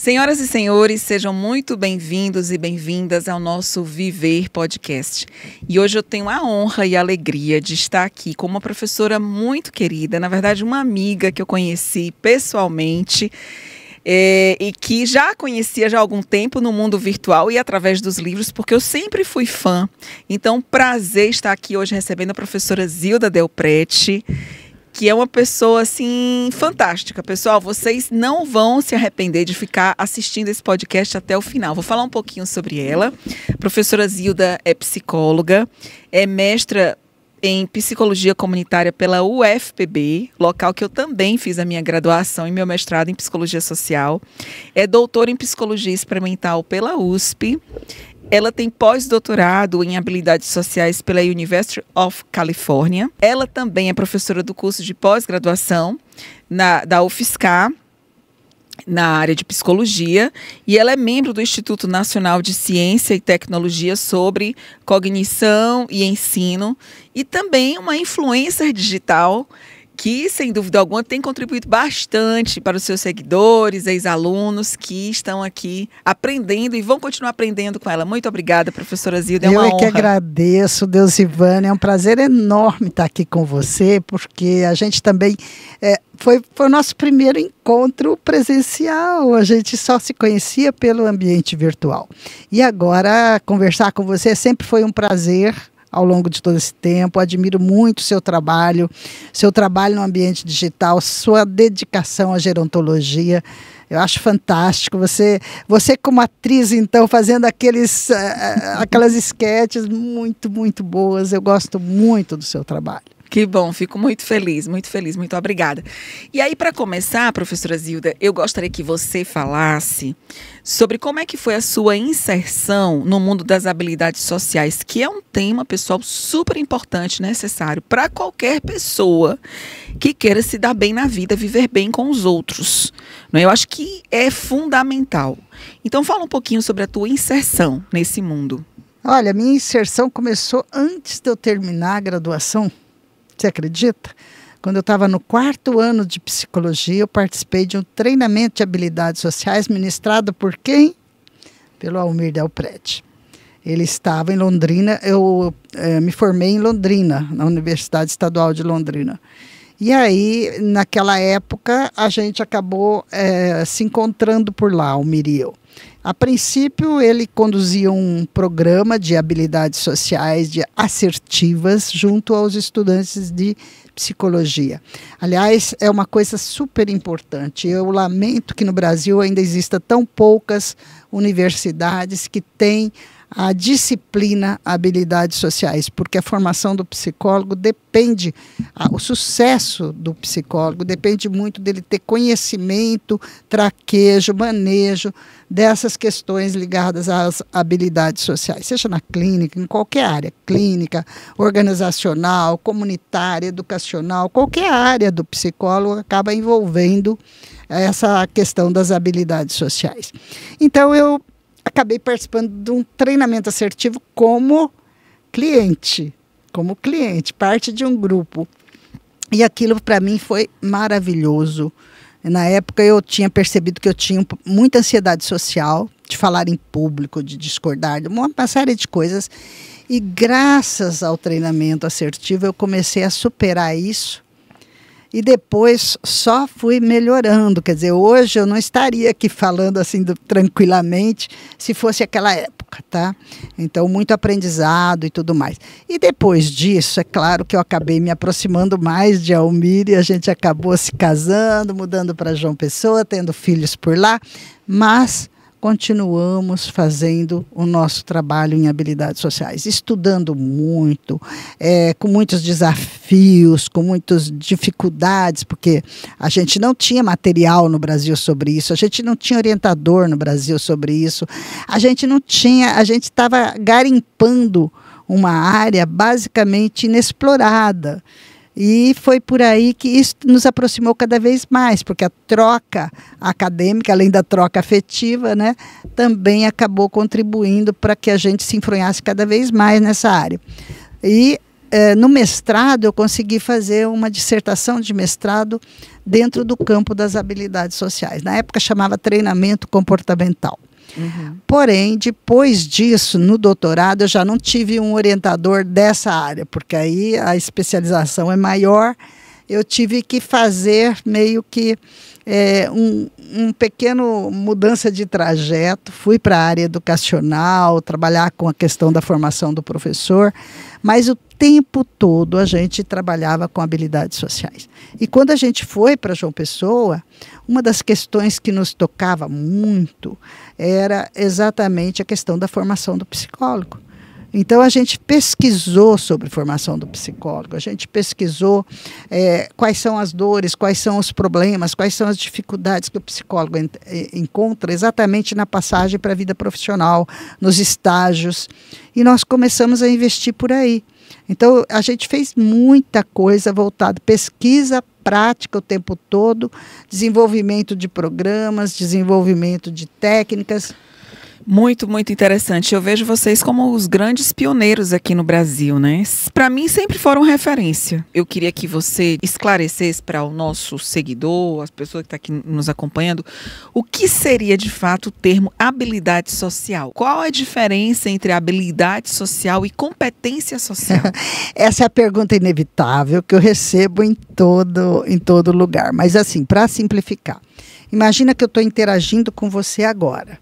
Senhoras e senhores, sejam muito bem-vindos e bem-vindas ao nosso Viver Podcast. E hoje eu tenho a honra e a alegria de estar aqui com uma professora muito querida, na verdade uma amiga que eu conheci pessoalmente e que já conhecia já há algum tempo no mundo virtual e através dos livros, porque eu sempre fui fã. Então, prazer estar aqui hoje recebendo a professora Zilda Delprete, que é uma pessoa, assim, fantástica. Pessoal, vocês não vão se arrepender de ficar assistindo esse podcast até o final. Vou falar um pouquinho sobre ela. A professora Zilda é psicóloga, é mestra em psicologia comunitária pela UFPB, local que eu também fiz a minha graduação e meu mestrado em psicologia social. É doutora em psicologia experimental pela USP. Ela tem pós-doutorado em habilidades sociais pela University of California. Ela também é professora do curso de pós-graduação da UFSCar, na área de psicologia, e ela é membro do Instituto Nacional de Ciência e Tecnologia sobre Cognição e Ensino, e também uma influencer digital que, sem dúvida alguma, tem contribuído bastante para os seus seguidores, ex-alunos que estão aqui aprendendo e vão continuar aprendendo com ela. Muito obrota, professora Zilda, é uma honra. Eu que agradeço, Deusivane, é um prazer enorme estar aqui com você, porque a gente também, foi o nosso primeiro encontro presencial, a gente só se conhecia pelo ambiente virtual. E agora, conversar com você sempre foi um prazer. Ao longo de todo esse tempo, admiro muito o seu trabalho no ambiente digital, sua dedicação à gerontologia, eu acho fantástico. Você como atriz, então, fazendo aquelas esquetes muito, muito boas, eu gosto muito do seu trabalho. Que bom, fico muito feliz, muito obrigada. E aí, para começar, professora Zilda, eu gostaria que você falasse sobre como é que foi a sua inserção no mundo das habilidades sociais, que é um tema, pessoal, super importante, necessário para qualquer pessoa que queira se dar bem na vida, viver bem com os outros. Não é? Eu acho que é fundamental. Então, fala um pouquinho sobre a tua inserção nesse mundo. Olha, minha inserção começou antes de eu terminar a graduação. Você acredita? Quando eu estava no 4º ano de psicologia, eu participei de um treinamento de habilidades sociais ministrado por quem? Pelo Almir Delprete. Ele estava em Londrina, eu me formei em Londrina, na Universidade Estadual de Londrina. E aí, naquela época, a gente acabou se encontrando por lá, Almir e eu. A princípio, ele conduzia um programa de habilidades sociais assertivas junto aos estudantes de psicologia. Aliás, é uma coisa super importante. Eu lamento que no Brasil ainda exista tão poucas universidades que têm a disciplina habilidades sociais, porque a formação do psicólogo depende, o sucesso do psicólogo depende muito dele ter conhecimento, traquejo, manejo dessas questões ligadas às habilidades sociais, seja na clínica, em qualquer área, clínica, organizacional, comunitária, educacional, qualquer área do psicólogo acaba envolvendo essa questão das habilidades sociais. Então, eu acabei participando de um treinamento assertivo como cliente, parte de um grupo. E aquilo para mim foi maravilhoso. Na época eu tinha percebido que eu tinha muita ansiedade social, de falar em público, de discordar, de uma série de coisas. E graças ao treinamento assertivo eu comecei a superar isso. E depois só fui melhorando, quer dizer, hoje eu não estaria aqui falando assim tranquilamente se fosse aquela época, tá? Então, muito aprendizado e tudo mais. E depois disso, é claro que eu acabei me aproximando mais de Almir e a gente acabou se casando, mudando para João Pessoa, tendo filhos por lá, mas continuamos fazendo o nosso trabalho em habilidades sociais, estudando muito, com muitos desafios, com muitas dificuldades, porque a gente não tinha material no Brasil sobre isso, a gente não tinha orientador no Brasil sobre isso, a gente estava garimpando uma área basicamente inexplorada. E foi por aí que isso nos aproximou cada vez mais, porque a troca acadêmica, além da troca afetiva, né, também acabou contribuindo para que a gente se enfronhasse cada vez mais nessa área. E no mestrado, eu consegui fazer uma dissertação de mestrado dentro do campo das habilidades sociais. Na época chamava treinamento comportamental. Porém, depois disso, no doutorado, eu já não tive um orientador dessa área, porque aí a especialização é maior. Eu tive que fazer meio que um pequeno mudança de trajeto. Fui para a área educacional, trabalhar com a questão da formação do professor, mas o tempo todo a gente trabalhava com habilidades sociais. E quando a gente foi para João Pessoa, uma das questões que nos tocava muito era exatamente a questão da formação do psicólogo. Então, a gente pesquisou sobre formação do psicólogo, a gente pesquisou quais são as dores, quais são os problemas, quais são as dificuldades que o psicólogo encontra exatamente na passagem para a vida profissional, nos estágios. E nós começamos a investir por aí. Então, a gente fez muita coisa voltada, pesquisa prática o tempo todo, desenvolvimento de programas, desenvolvimento de técnicas. Muito, muito interessante. Eu vejo vocês como os grandes pioneiros aqui no Brasil, né? Para mim, sempre foram referência. Eu queria que você esclarecesse para o nosso seguidor, as pessoas que estão aqui nos acompanhando, o que seria, de fato, o termo habilidade social? Qual a diferença entre habilidade social e competência social? Essa é a pergunta inevitável que eu recebo em todo lugar. Mas, assim, para simplificar, imagina que eu estou interagindo com você agora.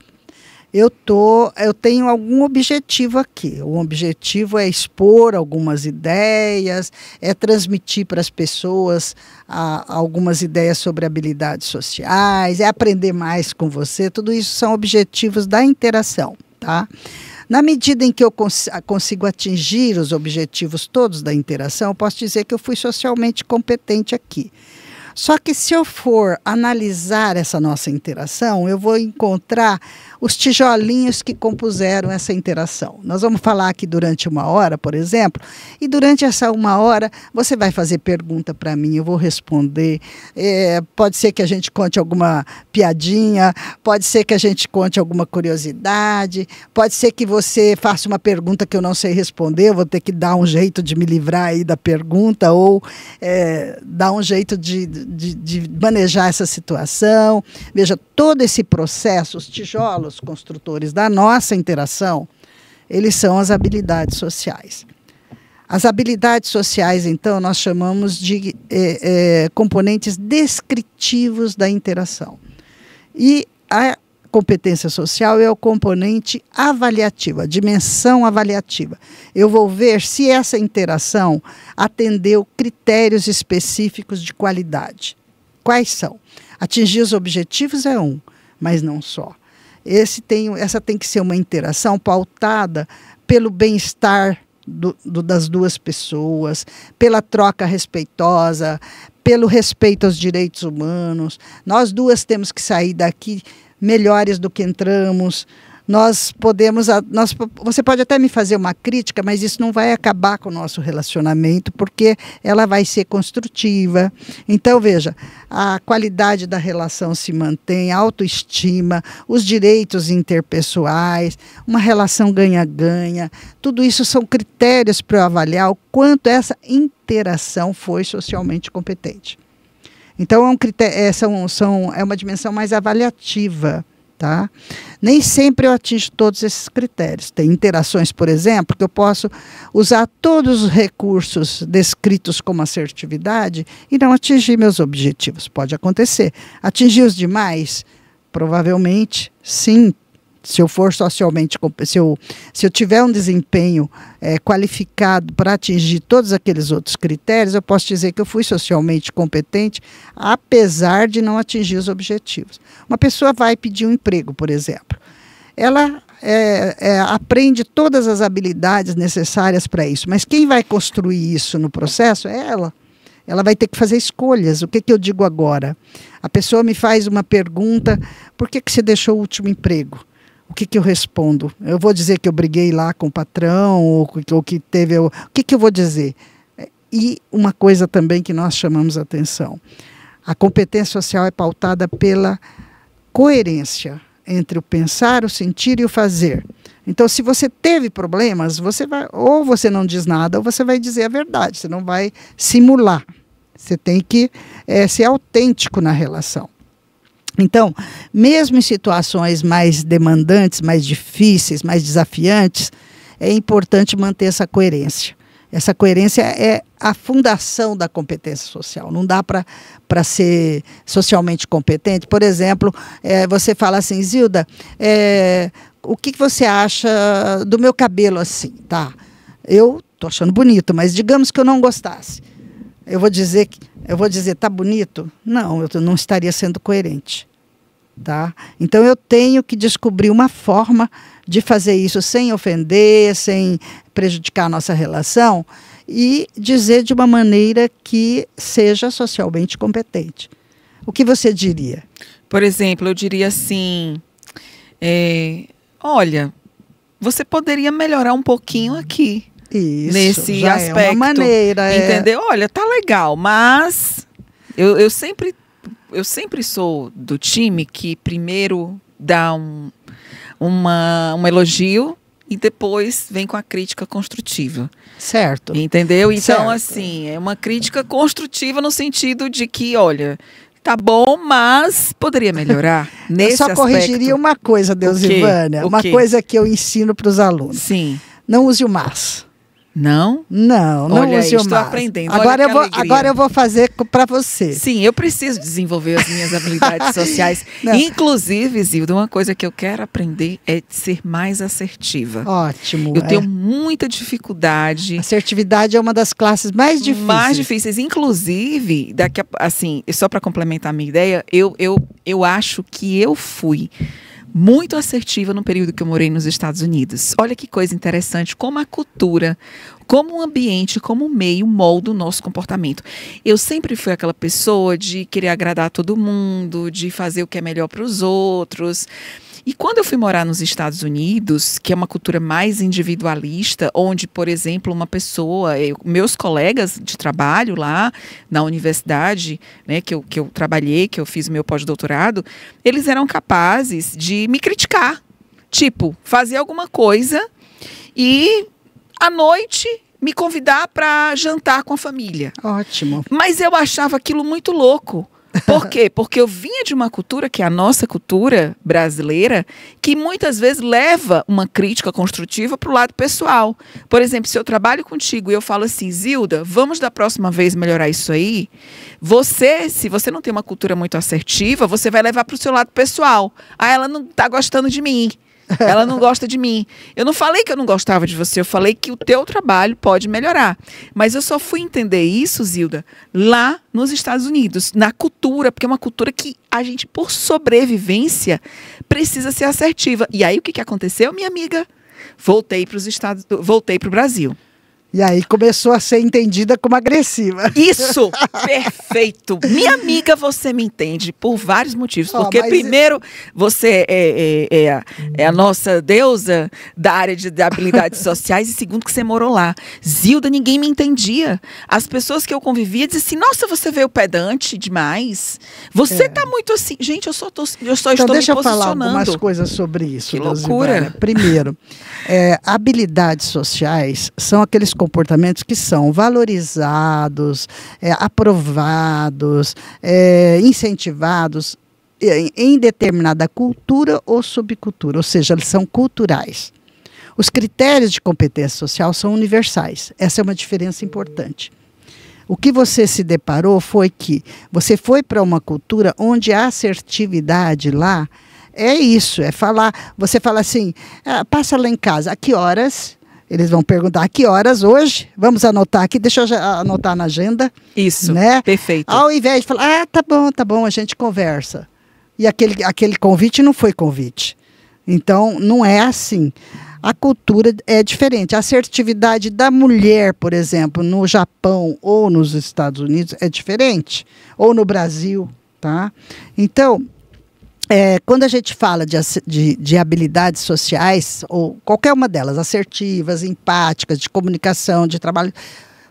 Eu tenho algum objetivo aqui. O objetivo é expor algumas ideias, é transmitir para as pessoas algumas ideias sobre habilidades sociais, é aprender mais com você. Tudo isso são objetivos da interação, tá? Na medida em que eu consigo atingir os objetivos todos da interação, eu posso dizer que eu fui socialmente competente aqui. Só que se eu for analisar essa nossa interação, eu vou encontrar os tijolinhos que compuseram essa interação. Nós vamos falar aqui durante 1 hora, por exemplo, e durante essa 1 hora você vai fazer pergunta para mim, eu vou responder. Pode ser que a gente conte alguma piadinha, pode ser que a gente conte alguma curiosidade, pode ser que você faça uma pergunta que eu não sei responder, eu vou ter que dar um jeito de me livrar aí da pergunta ou dar um jeito de manejar essa situação. Veja, todo esse processo, os tijolos construtores da nossa interação, eles são as habilidades sociais. As habilidades sociais, então, nós chamamos de componentes descritivos da interação. E a competência social é o componente avaliativo, a dimensão avaliativa. Eu vou ver se essa interação atendeu critérios específicos de qualidade. Quais são? Atingir os objetivos é um, mas não só. Essa tem que ser uma interação pautada pelo bem-estar das duas pessoas, pela troca respeitosa, pelo respeito aos direitos humanos. Nós duas temos que sair daqui melhores do que entramos. Você pode até me fazer uma crítica, mas isso não vai acabar com o nosso relacionamento, porque ela vai ser construtiva. Então, veja, a qualidade da relação se mantém, a autoestima, os direitos interpessoais, uma relação ganha-ganha. Tudo isso são critérios para eu avaliar o quanto essa interação foi socialmente competente. Então, é uma dimensão mais avaliativa. Tá? Nem sempre eu atingo todos esses critérios. Tem interações, por exemplo, que eu posso usar todos os recursos descritos como assertividade e não atingir meus objetivos. Pode acontecer. Atingir os demais? Provavelmente, sim. Se eu for socialmente, se eu tiver um desempenho qualificado para atingir todos aqueles outros critérios, eu posso dizer que eu fui socialmente competente, apesar de não atingir os objetivos. Uma pessoa vai pedir um emprego, por exemplo. Ela aprende todas as habilidades necessárias para isso, mas quem vai construir isso no processo é ela. Ela vai ter que fazer escolhas. O que eu digo agora? A pessoa me faz uma pergunta: por que você deixou o último emprego? O que eu respondo? Eu vou dizer que eu briguei lá com o patrão, ou que teve... O que eu vou dizer? E uma coisa também que nós chamamos a atenção. A competência social é pautada pela coerência entre o pensar, o sentir e o fazer. Então, se você teve problemas, você vai, ou você não diz nada, ou você vai dizer a verdade. Você não vai simular. Você tem que ser autêntico na relação. Então, mesmo em situações mais demandantes, mais difíceis, mais desafiantes, é importante manter essa coerência. Essa coerência é a fundação da competência social. Não dá para ser socialmente competente. Por exemplo, você fala assim, Zilda, o que você acha do meu cabelo assim? Tá, eu estou achando bonito, mas digamos que eu não gostasse. Eu vou dizer, tá bonito? Não, eu não estaria sendo coerente. Tá? Então eu tenho que descobrir uma forma de fazer isso sem ofender, sem prejudicar a nossa relação e dizer de uma maneira que seja socialmente competente. O que você diria? Por exemplo, eu diria assim, olha, você poderia melhorar um pouquinho aqui. Isso, nesse já aspecto. É uma maneira. Entendeu? Olha, tá legal, mas eu sempre sou do time que primeiro dá um elogio e depois vem com a crítica construtiva. Certo. Entendeu? Então, certo. assim, é uma crítica construtiva no sentido de que, olha, tá bom, mas poderia melhorar nesse aspecto. Eu só corrigiria uma coisa, Deusivânia, uma coisa que eu ensino para os alunos. Sim. Não use o mas. Não? Não Olha, use o mas. Estou aprendendo. Agora eu vou fazer para você. Sim, eu preciso desenvolver as minhas habilidades sociais. Inclusive, Zilda, uma coisa que eu quero aprender é ser mais assertiva. Ótimo. Eu tenho muita dificuldade. Assertividade é uma das classes mais difíceis. Mais difíceis. Inclusive, assim, só para complementar a minha ideia, eu acho que eu fui muito assertiva no período que eu morei nos Estados Unidos. Olha que coisa interessante, como a cultura, como o ambiente, como o meio molda o nosso comportamento. Eu sempre fui aquela pessoa de querer agradar todo mundo, de fazer o que é melhor para os outros. E quando eu fui morar nos Estados Unidos, que é uma cultura mais individualista, onde, por exemplo, uma pessoa, meus colegas de trabalho lá na universidade, né, que eu trabalhei, que eu fiz o meu pós-doutorado, eles eram capazes de me criticar. Tipo, fazer alguma coisa e à noite me convidar para jantar com a família. Ótimo. Mas eu achava aquilo muito louco. Por quê? Porque eu vinha de uma cultura, que é a nossa cultura brasileira, que muitas vezes leva uma crítica construtiva para o lado pessoal. Por exemplo, se eu trabalho contigo e eu falo assim, Zilda, vamos da próxima vez melhorar isso aí, se você não tem uma cultura muito assertiva, você vai levar para o seu lado pessoal. Ah, ela não está gostando de mim. Ela não gosta de mim. Eu não falei que eu não gostava de você, eu falei que o teu trabalho pode melhorar. Mas eu só fui entender isso, Zilda, lá nos Estados Unidos, na cultura, porque é uma cultura que a gente, por sobrevivência, precisa ser assertiva. E aí o que aconteceu, minha amiga? Voltei para o Brasil. E aí começou a ser entendida como agressiva. Isso! Perfeito! Minha amiga, você me entende por vários motivos. Porque primeiro, você é a nossa deusa da área de habilidades sociais. E segundo, que você morou lá. Zilda, ninguém me entendia. As pessoas que eu convivia diziam assim, nossa, você veio pedante demais. Você tá muito assim. Gente, eu só estou me posicionando. Deixa eu falar algumas coisas sobre isso. Que loucura! Primeiro, habilidades sociais são aqueles comportamentos que são valorizados, aprovados, incentivados em determinada cultura ou subcultura, ou seja, eles são culturais. Os critérios de competência social são universais. Essa é uma diferença importante. O que você se deparou foi que você foi para uma cultura onde a assertividade lá é isso, é falar. Você fala assim, passa lá em casa, a que horas? Eles vão perguntar, a que horas hoje? Vamos anotar aqui, deixa eu anotar na agenda. Isso, né? Perfeito. Ao invés de falar, tá bom, a gente conversa. E aquele convite não foi convite. Então, não é assim. A cultura é diferente. A assertividade da mulher, por exemplo, no Japão ou nos Estados Unidos é diferente. Ou no Brasil, tá? Então, quando a gente fala de habilidades sociais, ou qualquer uma delas, assertivas, empáticas, de comunicação, de trabalho,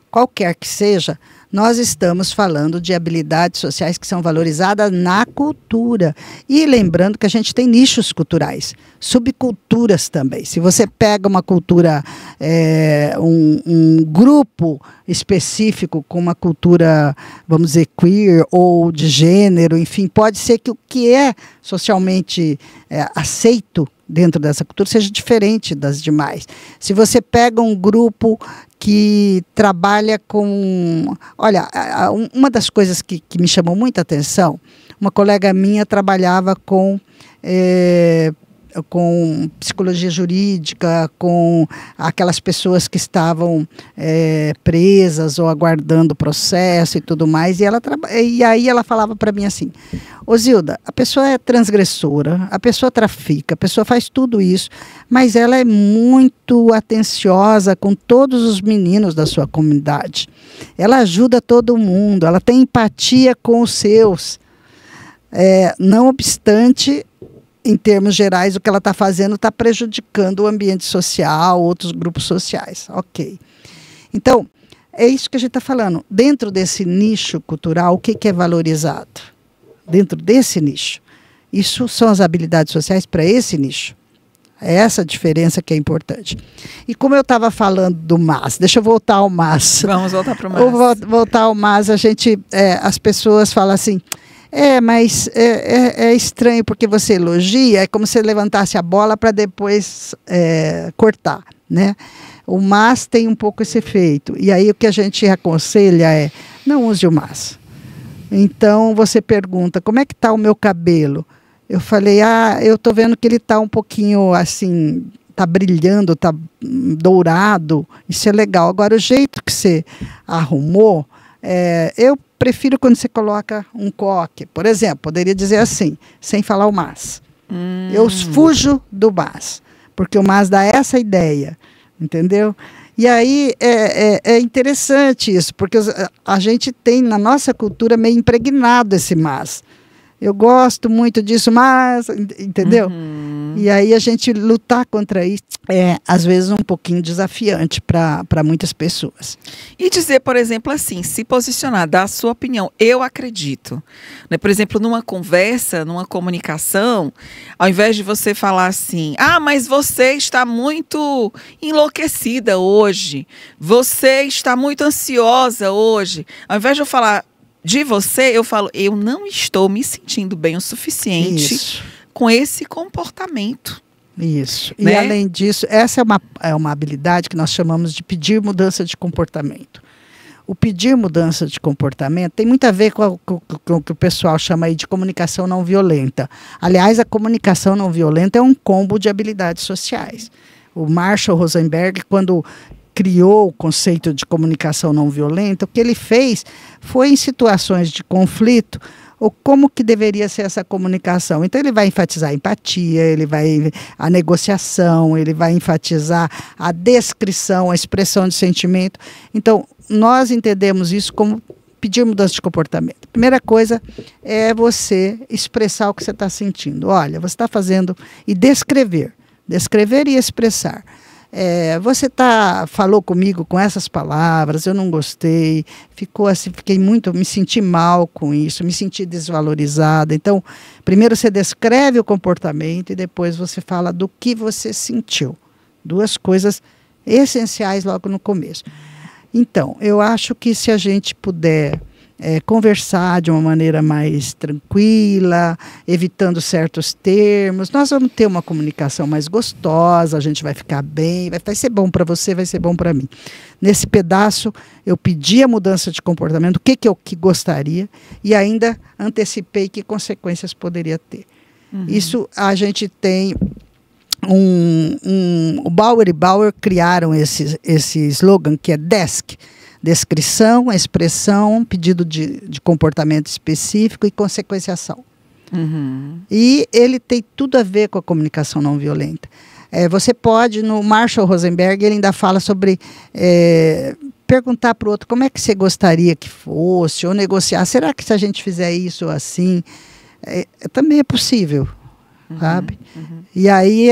qualquer que seja, nós estamos falando de habilidades sociais que são valorizadas na cultura. E lembrando que a gente tem nichos culturais, subculturas também. Se você pega uma cultura, um grupo específico com uma cultura, vamos dizer, queer ou de gênero, enfim, pode ser que o que é socialmente aceito dentro dessa cultura seja diferente das demais. Se você pega um grupo que trabalha com... Olha, uma das coisas que me chamou muita atenção, uma colega minha trabalhava com psicologia jurídica, com aquelas pessoas que estavam presas ou aguardando o processo e tudo mais, e aí ela falava para mim assim: ô Zilda, a pessoa é transgressora, a pessoa trafica, a pessoa faz tudo isso, mas ela é muito atenciosa com todos os meninos da sua comunidade. Ela ajuda todo mundo, ela tem empatia com os seus. Não obstante, em termos gerais, o que ela está fazendo está prejudicando o ambiente social, outros grupos sociais. Ok. Então, é isso que a gente está falando. Dentro desse nicho cultural, o que é valorizado? Dentro desse nicho. Isso são as habilidades sociais para esse nicho. É essa a diferença que é importante. E como eu estava falando do MAS, deixa eu voltar ao MAS. Vamos voltar para o MAS. Voltar ao MAS, as pessoas falam assim... mas é estranho porque você elogia, é como se levantasse a bola para depois cortar, né? O MAS tem um pouco esse efeito. E aí o que a gente aconselha é, não use o MAS. Então você pergunta, como é que está o meu cabelo? Eu falei, eu estou vendo que ele está um pouquinho assim, está brilhando, está dourado, isso é legal. Agora o jeito que você arrumou, eu prefiro quando você coloca um coque. Por exemplo, poderia dizer assim, sem falar o mas. Eu fujo do mas, porque o mas dá essa ideia, entendeu? E aí é interessante isso, porque a gente tem na nossa cultura meio impregnado esse mas. Eu gosto muito disso, mas, entendeu? E aí a gente lutar contra isso é, às vezes, um pouquinho desafiante para muitas pessoas. E dizer, por exemplo, assim, se posicionar, dar a sua opinião, eu acredito. Né? Por exemplo, numa conversa, numa comunicação, ao invés de você falar assim, mas você está muito enlouquecida hoje, você está muito ansiosa hoje, ao invés de eu falar de você, eu falo, eu não estou me sentindo bem o suficiente com esse comportamento. Isso. Né? E além disso, essa é uma habilidade que nós chamamos de pedir mudança de comportamento. O pedir mudança de comportamento tem muito a ver com o que o pessoal chama aí de comunicação não violenta. Aliás, a comunicação não violenta é um combo de habilidades sociais. O Marshall Rosenberg, quando criou o conceito de comunicação não violenta, o que ele fez foi, em situações de conflito, como que deveria ser essa comunicação. Então ele vai enfatizar a empatia, a negociação, ele vai enfatizar a descrição, a expressão de sentimento. Então nós entendemos isso como pedir mudança de comportamento. Primeira coisa é você expressar o que você está sentindo. Olha, você está fazendo e descrever e expressar. Você falou comigo com essas palavras, eu não gostei, ficou assim, me senti mal com isso, me senti desvalorizada. Então, primeiro você descreve o comportamento e depois você fala do que você sentiu. Duas coisas essenciais logo no começo. Então, eu acho que se a gente puder conversar de uma maneira mais tranquila, evitando certos termos, nós vamos ter uma comunicação mais gostosa, a gente vai ficar bem, vai ser bom para você, vai ser bom para mim. Nesse pedaço, eu pedi a mudança de comportamento, o que eu gostaria, e ainda antecipei que consequências poderia ter. Isso a gente tem... O Bauer e Bauer criaram esse slogan que é DESC, descrição, expressão, pedido de comportamento específico e consequenciação. E ele tem tudo a ver com a comunicação não violenta. Você pode, no Marshall Rosenberg, ele ainda fala sobre perguntar para o outro como é que você gostaria que fosse, ou negociar, será que se a gente fizer isso ou assim, também é possível, sabe? E aí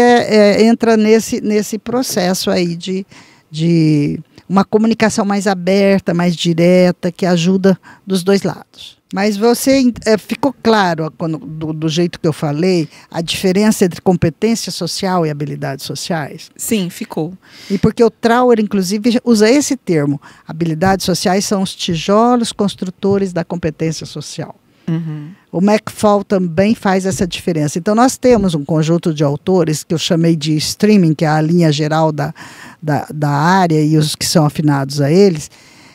entra nesse processo aí de uma comunicação mais aberta, mais direta, que ajuda dos dois lados. Mas ficou claro, do jeito que eu falei, a diferença entre competência social e habilidades sociais? Sim, ficou. E porque o Trauer, inclusive, usa esse termo. Habilidades sociais são os tijolos construtores da competência social. Uhum. O McFall também faz essa diferença. Então, nós temos um conjunto de autores que eu chamei de streaming, que é a linha geral da área e os que são afinados a eles,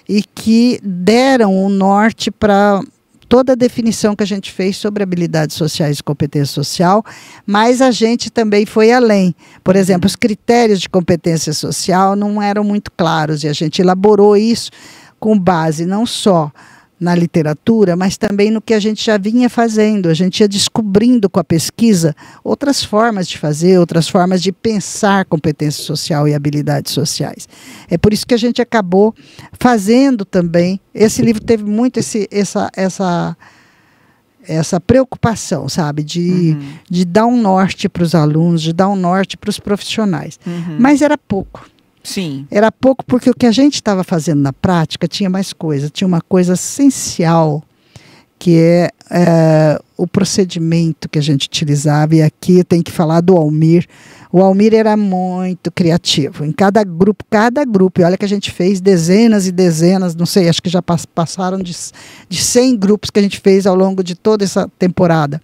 e que deram um norte para toda a definição que a gente fez sobre habilidades sociais e competência social, mas a gente também foi além. Por exemplo, os critérios de competência social não eram muito claros e a gente elaborou isso com base não só na literatura, mas também no que a gente já vinha fazendo. A gente ia descobrindo com a pesquisa outras formas de fazer, outras formas de pensar competência social e habilidades sociais. É por isso que a gente acabou fazendo também. Esse livro teve muito essa preocupação, sabe, de dar um norte para os alunos, de dar um norte para os profissionais. Mas era pouco. Sim. Era pouco porque o que a gente estava fazendo na prática tinha mais coisa. Tinha uma coisa essencial, que é o procedimento que a gente utilizava. E aqui tem que falar do Almir. O Almir era muito criativo. Em cada grupo, e olha que a gente fez dezenas e dezenas, não sei, acho que já passaram de 100 grupos que a gente fez ao longo de toda essa temporada.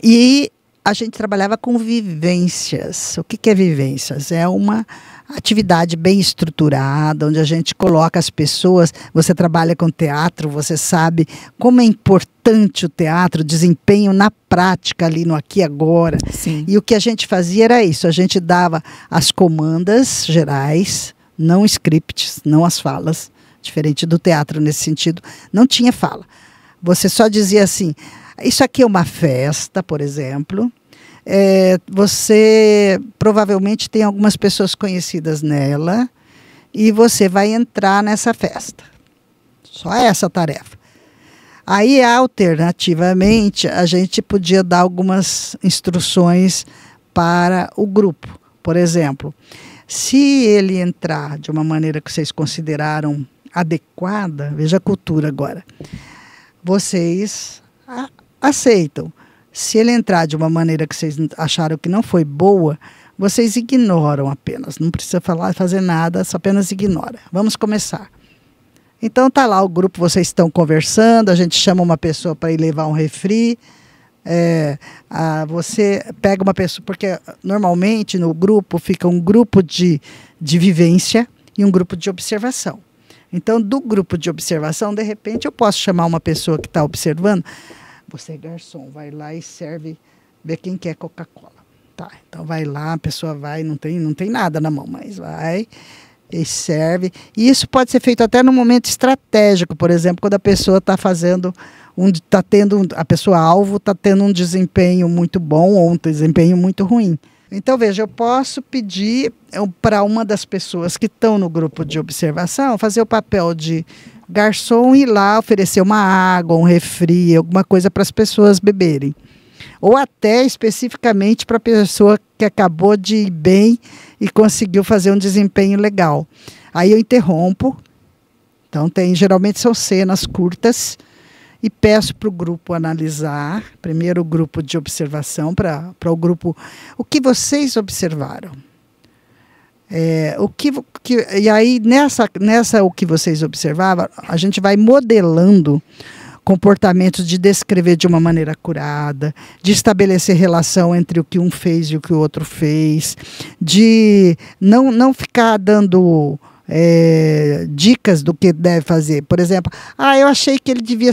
E a gente trabalhava com vivências. O que é vivências? É uma atividade bem estruturada, onde a gente coloca as pessoas. Você trabalha com teatro, você sabe como é importante o teatro, o desempenho na prática, ali no aqui e agora. Sim. E o que a gente fazia era isso, a gente dava as comandas gerais, não scripts, não as falas, diferente do teatro nesse sentido, não tinha fala. Você só dizia assim: isso aqui é uma festa, por exemplo. Você provavelmente tem algumas pessoas conhecidas nela e você vai entrar nessa festa. Só essa tarefa. Aí, alternativamente, a gente podia dar algumas instruções para o grupo. Por exemplo, se ele entrar de uma maneira que vocês consideraram adequada, veja a cultura agora, vocês aceitam. Se ele entrar de uma maneira que vocês acharam que não foi boa, vocês ignoram apenas. Não precisa fazer nada, só apenas ignora. Vamos começar. Então tá lá o grupo, vocês estão conversando, a gente chama uma pessoa para ir levar um refri. Você pega uma pessoa, porque normalmente no grupo fica um grupo de vivência e um grupo de observação. Então, do grupo de observação, de repente, eu posso chamar uma pessoa que está observando. Você é garçom, vai lá e serve, vê quem quer Coca-Cola. Tá, então vai lá, a pessoa vai, não tem nada na mão, mas vai e serve. E isso pode ser feito até no momento estratégico, por exemplo, quando a pessoa está a pessoa-alvo está tendo um desempenho muito bom ou um desempenho muito ruim. Então, veja, eu posso pedir para uma das pessoas que estão no grupo de observação fazer o papel de garçom e ir lá oferecer uma água, um refri, alguma coisa para as pessoas beberem. Ou até especificamente para a pessoa que acabou de ir bem e conseguiu fazer um desempenho legal. Aí eu interrompo. Então, geralmente são cenas curtas. E peço para o grupo analisar, primeiro o grupo de observação, para o grupo, o que vocês observaram. E aí, nessa o que vocês observavam, a gente vai modelando comportamentos de descrever de uma maneira acurada, de estabelecer relação entre o que um fez e o que o outro fez, de não ficar dando dicas do que deve fazer. Por exemplo, eu achei que ele devia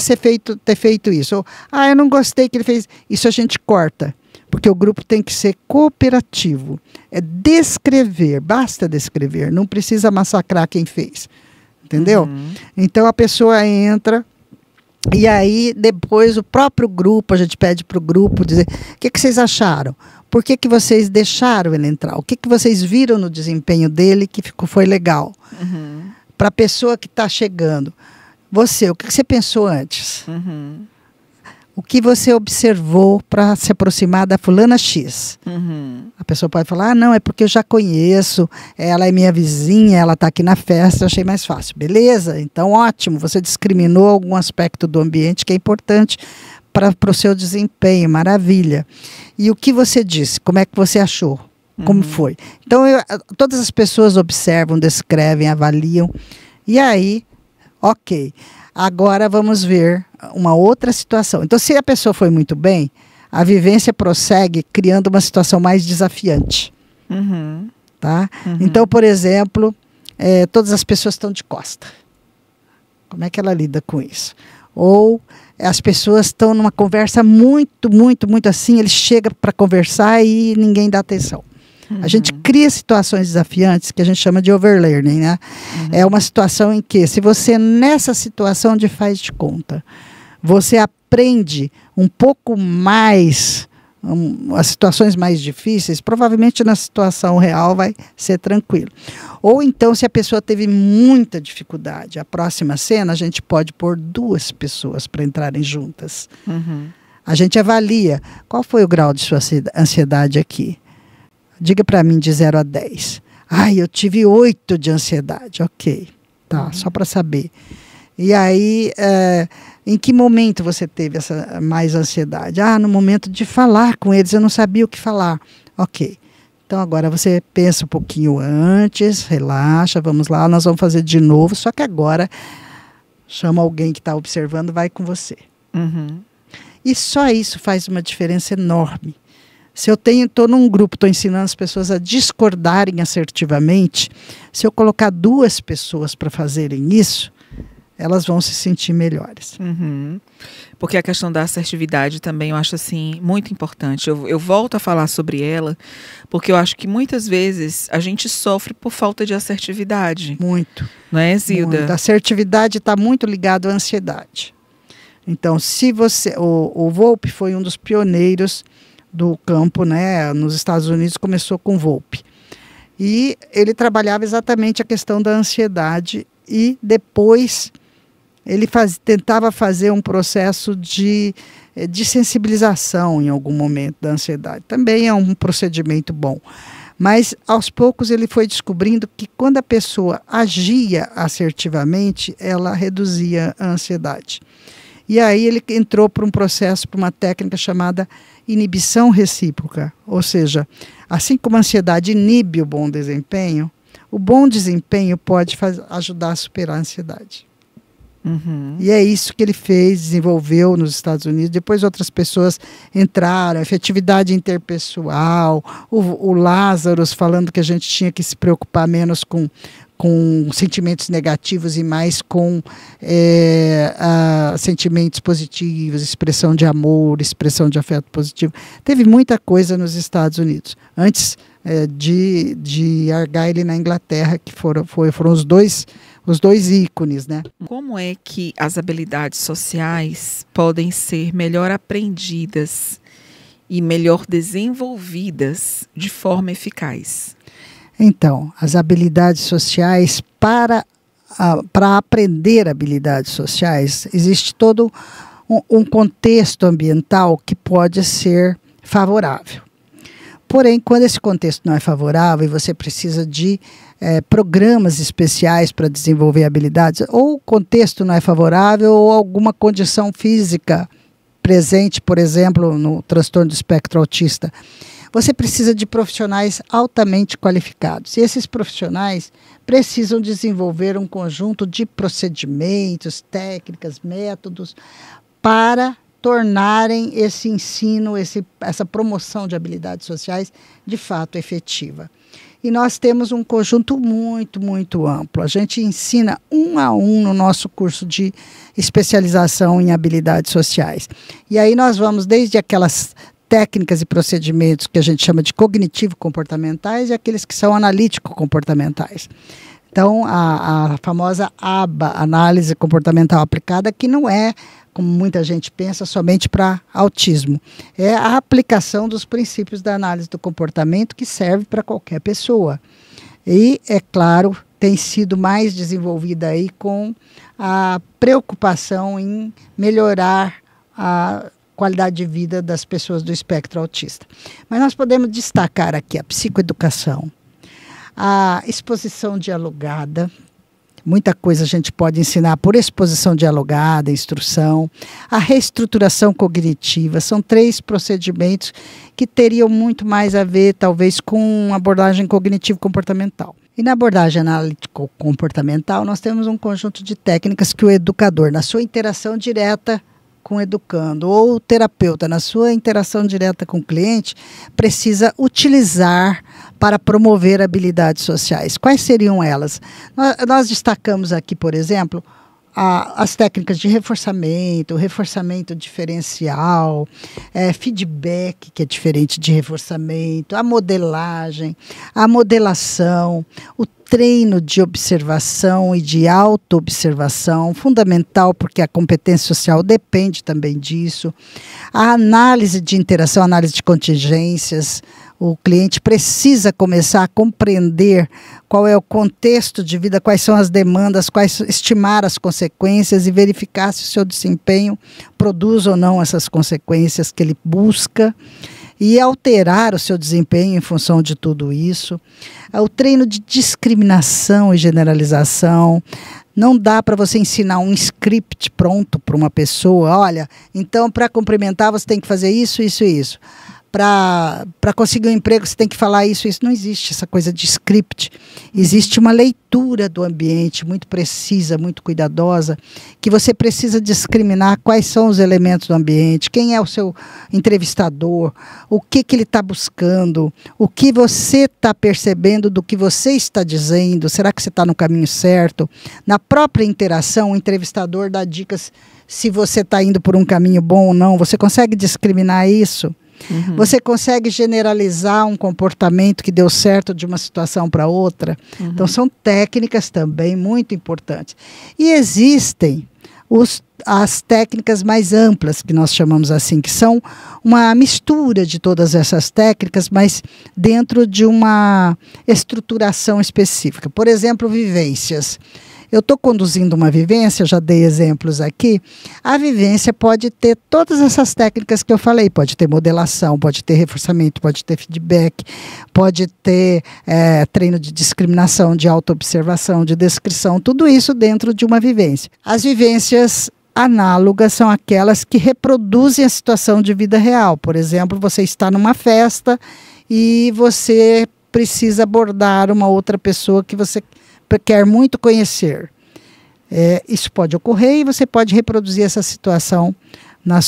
ter feito isso. Ou, eu não gostei que ele fez. Isso a gente corta, porque o grupo tem que ser cooperativo. É descrever, basta descrever, não precisa massacrar quem fez. Entendeu? Então a pessoa entra. E aí, depois, o próprio grupo, a gente pede para o grupo dizer: o que vocês acharam? Por que vocês deixaram ele entrar? O que vocês viram no desempenho dele que foi legal? Para a pessoa que está chegando. O que você pensou antes? o que você observou para se aproximar da fulana X. A pessoa pode falar, não, é porque eu já conheço, ela é minha vizinha, ela está aqui na festa, eu achei mais fácil. Beleza, então ótimo, você discriminou algum aspecto do ambiente que é importante para o seu desempenho, maravilha. E o que você disse? Como é que você achou? Como foi? Então, todas as pessoas observam, descrevem, avaliam. E aí, ok. Agora vamos ver uma outra situação. Então, se a pessoa foi muito bem, a vivência prossegue criando uma situação mais desafiante. Tá? Então, por exemplo, todas as pessoas estão de costa. Como é que ela lida com isso? Ou as pessoas estão numa conversa muito assim, ele chega para conversar e ninguém dá atenção. A gente cria situações desafiantes que a gente chama de overlearning, né? É uma situação em que, se você nessa situação de faz de conta, você aprende um pouco mais, as situações mais difíceis, provavelmente na situação real vai ser tranquilo. Ou então, se a pessoa teve muita dificuldade, a próxima cena a gente pode pôr 2 pessoas para entrarem juntas. A gente avalia qual foi o grau de sua ansiedade aqui. Diga para mim de 0 a 10. Ai, eu tive 8 de ansiedade. Ok, tá, só para saber. E aí, em que momento você teve essa mais ansiedade? No momento de falar com eles, eu não sabia o que falar. Ok, então agora você pensa um pouquinho antes, relaxa, vamos lá, nós vamos fazer de novo, só que agora chama alguém que está observando, vai com você. E só isso faz uma diferença enorme. Se eu estou num grupo, estou ensinando as pessoas a discordarem assertivamente, se eu colocar 2 pessoas para fazerem isso, elas vão se sentir melhores. Porque a questão da assertividade também eu acho assim muito importante. Eu volto a falar sobre ela, porque eu acho que muitas vezes a gente sofre por falta de assertividade. Muito. Não é, Zilda? Muito. A assertividade está muito ligada à ansiedade. Então, se você... O Volpe foi um dos pioneiros do campo, né? Nos Estados Unidos começou com Volpe. E ele trabalhava exatamente a questão da ansiedade e depois ele tentava fazer um processo de sensibilização em algum momento da ansiedade. Também é um procedimento bom. Mas aos poucos ele foi descobrindo que quando a pessoa agia assertivamente, ela reduzia a ansiedade. E aí ele entrou para um processo, para uma técnica chamada inibição recíproca. Ou seja, assim como a ansiedade inibe o bom desempenho pode ajudar a superar a ansiedade. E é isso que ele fez, desenvolveu nos Estados Unidos. Depois outras pessoas entraram, efetividade interpessoal, o Lazarus falando que a gente tinha que se preocupar menos com sentimentos negativos e mais com sentimentos positivos, expressão de amor, expressão de afeto positivo. Teve muita coisa nos Estados Unidos. Antes de Argyle na Inglaterra, que foram os dois ícones, né? Como é que as habilidades sociais podem ser melhor aprendidas e melhor desenvolvidas de forma eficaz? Então, as habilidades sociais, para aprender habilidades sociais, existe todo um contexto ambiental que pode ser favorável. Porém, quando esse contexto não é favorável e você precisa de programas especiais para desenvolver habilidades, ou o contexto não é favorável, ou alguma condição física presente, por exemplo, no transtorno do espectro autista, você precisa de profissionais altamente qualificados. E esses profissionais precisam desenvolver um conjunto de procedimentos, técnicas, métodos para tornarem esse ensino, essa promoção de habilidades sociais de fato efetiva. E nós temos um conjunto muito amplo. A gente ensina 1 a 1 no nosso curso de especialização em habilidades sociais. E aí nós vamos desde aquelas técnicas e procedimentos que a gente chama de cognitivo-comportamentais e aqueles que são analítico-comportamentais. Então, a famosa ABA, Análise Comportamental Aplicada, que não é, como muita gente pensa, somente para autismo. É a aplicação dos princípios da análise do comportamento que serve para qualquer pessoa. E, é claro, tem sido mais desenvolvida aí com a preocupação em melhorar qualidade de vida das pessoas do espectro autista. Mas nós podemos destacar aqui a psicoeducação, a exposição dialogada. Muita coisa a gente pode ensinar por exposição dialogada, instrução, a reestruturação cognitiva. São 3 procedimentos que teriam muito mais a ver, talvez, com abordagem cognitivo-comportamental. E na abordagem analítico-comportamental, nós temos um conjunto de técnicas que o educador, na sua interação direta com o educando, ou o terapeuta, na sua interação direta com o cliente, precisa utilizar para promover habilidades sociais. Quais seriam elas? Nós destacamos aqui, por exemplo, as técnicas de reforçamento diferencial, feedback, que é diferente de reforçamento, a modelagem, a modelação, o treino de observação e de auto-observação, fundamental porque a competência social depende também disso, a análise de interação, análise de contingências. O cliente precisa começar a compreender qual é o contexto de vida, quais são as demandas, estimar as consequências e verificar se o seu desempenho produz ou não essas consequências que ele busca e alterar o seu desempenho em função de tudo isso. O treino de discriminação e generalização. Não dá para você ensinar um script pronto para uma pessoa. Olha, então para cumprimentar você tem que fazer isso, isso e isso. Para conseguir um emprego você tem que falar isso, isso. Não existe essa coisa de script. Existe uma leitura do ambiente muito precisa, muito cuidadosa, que você precisa discriminar quais são os elementos do ambiente, quem é o seu entrevistador, o que ele está buscando, o que você está percebendo do que você está dizendo, será que você está no caminho certo? Na própria interação, o entrevistador dá dicas se você está indo por um caminho bom ou não. Você consegue discriminar isso? Uhum. Você consegue generalizar um comportamento que deu certo de uma situação para outra? Uhum. Então, são técnicas também muito importantes. E existem as técnicas mais amplas, que nós chamamos assim, que são uma mistura de todas essas técnicas, mas dentro de uma estruturação específica. Por exemplo, vivências. Eu estou conduzindo uma vivência, já dei exemplos aqui. A vivência pode ter todas essas técnicas que eu falei. Pode ter modelação, pode ter reforçamento, pode ter feedback, pode ter treino de discriminação, de autoobservação, de descrição, tudo isso dentro de uma vivência. As vivências análogas são aquelas que reproduzem a situação de vida real. Por exemplo, você está numa festa e você precisa abordar uma outra pessoa que você quer muito conhecer. Isso pode ocorrer e você pode reproduzir essa situação no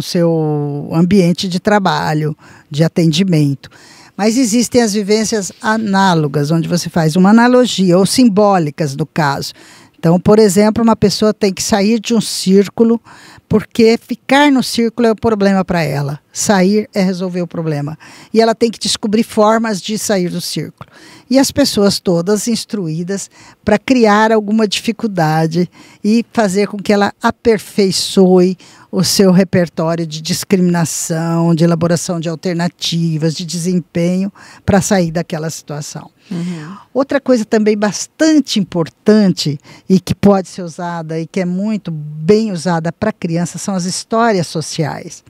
seu ambiente de trabalho, de atendimento. Mas existem as vivências análogas, onde você faz uma analogia, ou simbólicas no caso. Então, por exemplo, uma pessoa tem que sair de um círculo, porque ficar no círculo é o problema para ela. Sair é resolver o problema. E ela tem que descobrir formas de sair do círculo. E as pessoas todas instruídas para criar alguma dificuldade e fazer com que ela aperfeiçoe o seu repertório de discriminação, de elaboração de alternativas, de desempenho para sair daquela situação. Uhum. Outra coisa também bastante importante e que pode ser usada e que é muito bem usada para criança são as histórias sociais.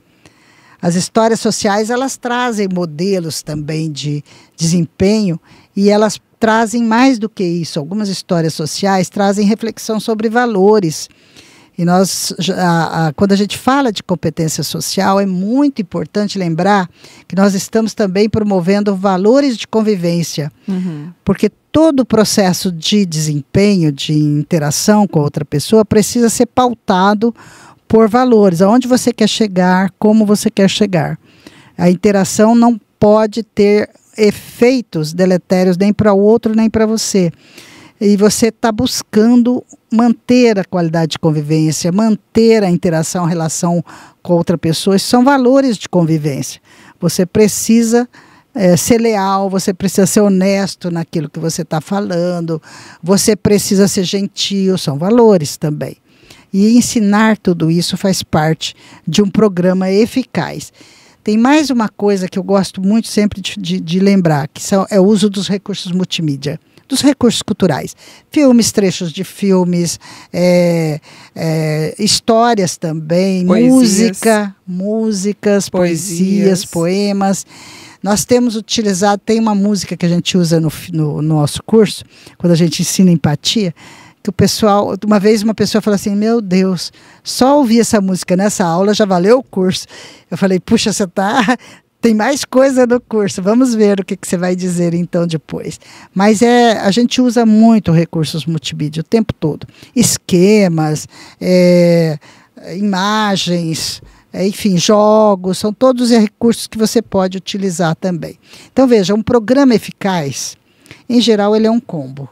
As histórias sociais, elas trazem modelos também de desempenho e elas trazem mais do que isso. Algumas histórias sociais trazem reflexão sobre valores. E quando a gente fala de competência social, é muito importante lembrar que nós estamos também promovendo valores de convivência. Uhum. Porque todo o processo de desempenho, de interação com a outra pessoa, precisa ser pautado por valores. Aonde você quer chegar, como você quer chegar. A interação não pode ter efeitos deletérios nem para o outro, nem para você. E você está buscando manter a qualidade de convivência, manter a interação, a relação com outra pessoa. Isso são valores de convivência. Você precisa ser leal, você precisa ser honesto naquilo que você está falando, você precisa ser gentil, são valores também. E ensinar tudo isso faz parte de um programa eficaz. Tem mais uma coisa que eu gosto muito sempre de lembrar, que é o uso dos recursos multimídia. dos recursos culturais. Filmes, trechos de filmes, histórias também, músicas, poesias, poemas. Nós temos utilizado, tem uma música que a gente usa no nosso curso, quando a gente ensina empatia, que o pessoal, uma vez uma pessoa falou assim, meu Deus, só ouvir essa música nessa aula já valeu o curso. Eu falei, puxa, tem mais coisa no curso, vamos ver o que você vai dizer então depois. Mas a gente usa muito recursos multimídia o tempo todo. Esquemas, imagens, enfim, jogos, são todos os recursos que você pode utilizar também. Então veja, um programa eficaz, em geral ele é um combo.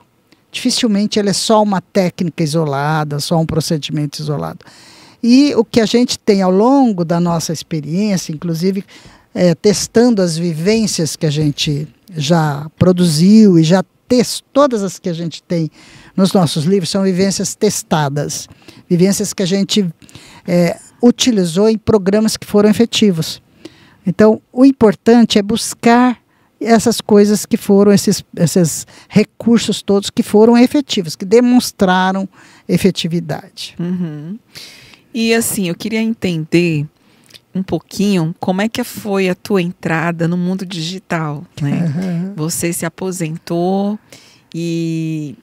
Dificilmente ele é só uma técnica isolada, só um procedimento isolado. E o que a gente tem ao longo da nossa experiência, inclusive testando as vivências que a gente já produziu e já todas as que a gente tem nos nossos livros são vivências testadas, vivências que a gente utilizou em programas que foram efetivos. Então, o importante é buscar essas coisas que foram, esses recursos todos que foram efetivos, que demonstraram efetividade. Uhum. E assim, eu queria entender um pouquinho como é que foi a tua entrada no mundo digital, né? Uhum. Você se aposentou e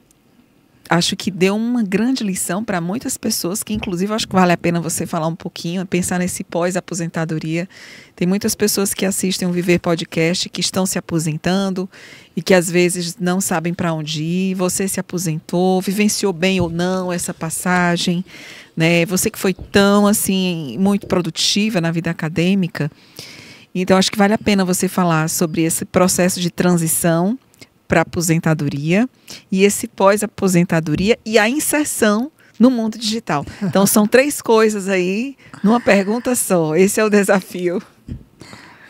acho que deu uma grande lição para muitas pessoas, que inclusive acho que vale a pena você falar um pouquinho, pensar nesse pós-aposentadoria. Tem muitas pessoas que assistem o Viver Podcast que estão se aposentando e que às vezes não sabem para onde ir. Você se aposentou, vivenciou bem ou não essa passagem, né? Você que foi tão assim muito produtiva na vida acadêmica. Então acho que vale a pena você falar sobre esse processo de transição para aposentadoria e esse pós-aposentadoria e a inserção no mundo digital. Então são 3 coisas aí numa pergunta só. Esse é o desafio.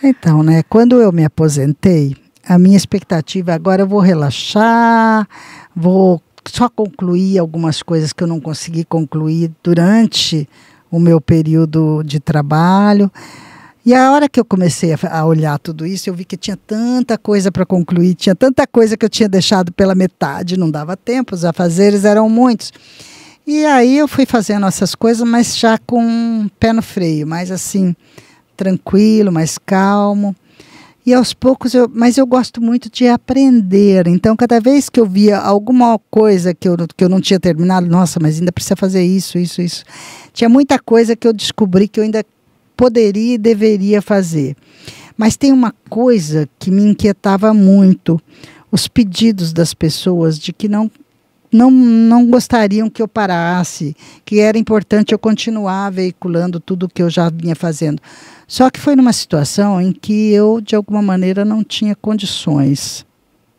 Então, né, quando eu me aposentei, a minha expectativa agora eu vou relaxar, vou só concluir algumas coisas que eu não consegui concluir durante o meu período de trabalho. E a hora que eu comecei a olhar tudo isso, eu vi que tinha tanta coisa para concluir, tinha tanta coisa que eu tinha deixado pela metade, não dava tempo, os afazeres eram muitos. E aí eu fui fazendo essas coisas, mas já com um pé no freio, mais assim, tranquilo, mais calmo. E aos poucos, mas eu gosto muito de aprender. Então, cada vez que eu via alguma coisa que eu não tinha terminado, nossa, mas ainda precisa fazer isso. Tinha muita coisa que eu descobri que eu ainda poderia e deveria fazer. Mas tem uma coisa que me inquietava muito, os pedidos das pessoas de que não gostariam que eu parasse, que era importante eu continuar veiculando tudo o que eu já vinha fazendo. Só que foi numa situação em que eu, de alguma maneira, não tinha condições.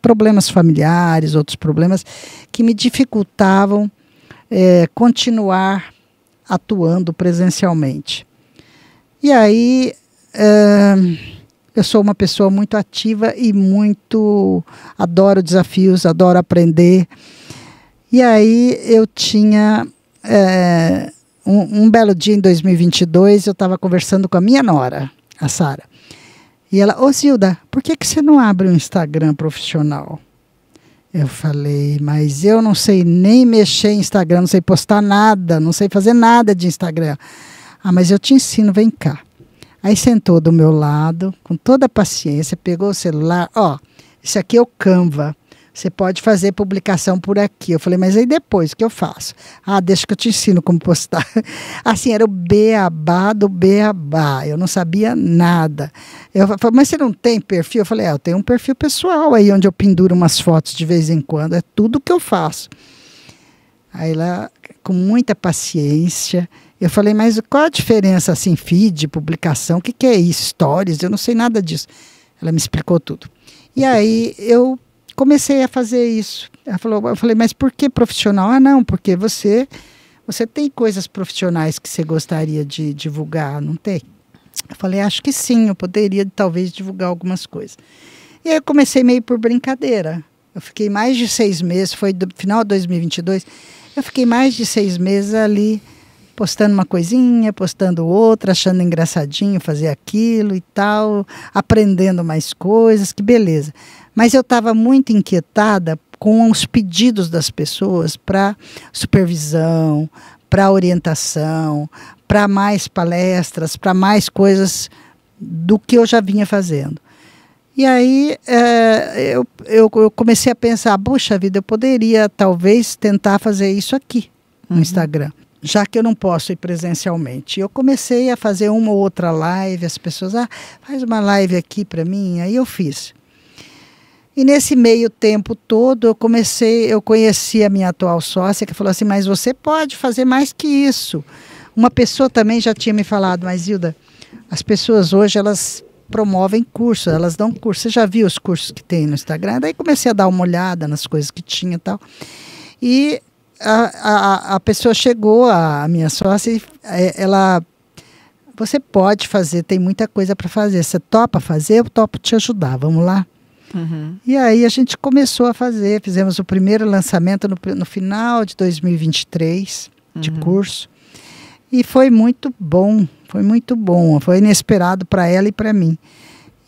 Problemas familiares, outros problemas, que me dificultavam continuar atuando presencialmente. E aí, eu sou uma pessoa muito ativa e adoro desafios, adoro aprender. E aí eu tinha, um belo dia em 2022, eu estava conversando com a minha nora, a Sara. E ela, ô Zilda, por que você não abre um Instagram profissional? Eu falei, mas eu não sei nem mexer em Instagram, não sei postar nada, não sei fazer nada de Instagram. Ah, mas eu te ensino, vem cá. Aí sentou do meu lado, com toda a paciência, pegou o celular, esse aqui é o Canva. Você pode fazer publicação por aqui. Eu falei, mas aí depois, o que eu faço? Ah, deixa que eu te ensino como postar. Assim, era o beabá do beabá. Eu não sabia nada. Eu falei, mas você não tem perfil? Eu falei, eu tenho um perfil pessoal aí, onde eu penduro umas fotos de vez em quando. É tudo que eu faço. Aí ela, com muita paciência, eu falei, mas qual a diferença, assim, feed, publicação? O que é isso? Stories? Eu não sei nada disso. Ela me explicou tudo. E aí eu comecei a fazer isso. Eu falei, mas por que profissional? Ah, não, porque você tem coisas profissionais que você gostaria de divulgar, não tem? Eu falei, acho que sim, eu poderia talvez divulgar algumas coisas. E aí eu comecei meio por brincadeira. Eu fiquei mais de 6 meses, foi do final de 2022, eu fiquei mais de 6 meses ali, postando uma coisinha, postando outra, achando engraçadinho fazer aquilo e tal, aprendendo mais coisas, que beleza. Mas eu estava muito inquietada com os pedidos das pessoas para supervisão, para orientação, para mais palestras, para mais coisas do que eu já vinha fazendo. E aí eu comecei a pensar, puxa vida, eu poderia talvez tentar fazer isso aqui no Instagram, já que eu não posso ir presencialmente. Eu comecei a fazer uma ou outra live, as pessoas, faz uma live aqui para mim, aí eu fiz. E nesse meio tempo todo eu conheci a minha atual sócia, que falou assim, mas você pode fazer mais que isso. Uma pessoa também já tinha me falado, mas Zilda, as pessoas hoje, elas promovem cursos, elas dão curso. Você já viu os cursos que tem no Instagram? Daí comecei a dar uma olhada nas coisas que tinha e tal. E a pessoa chegou, a minha sócia, e você pode fazer, tem muita coisa para fazer. Você topa fazer? Eu topo te ajudar, vamos lá? E aí a gente começou a fazer, fizemos o primeiro lançamento no final de 2023 de curso. E foi muito bom, foi inesperado para ela e para mim.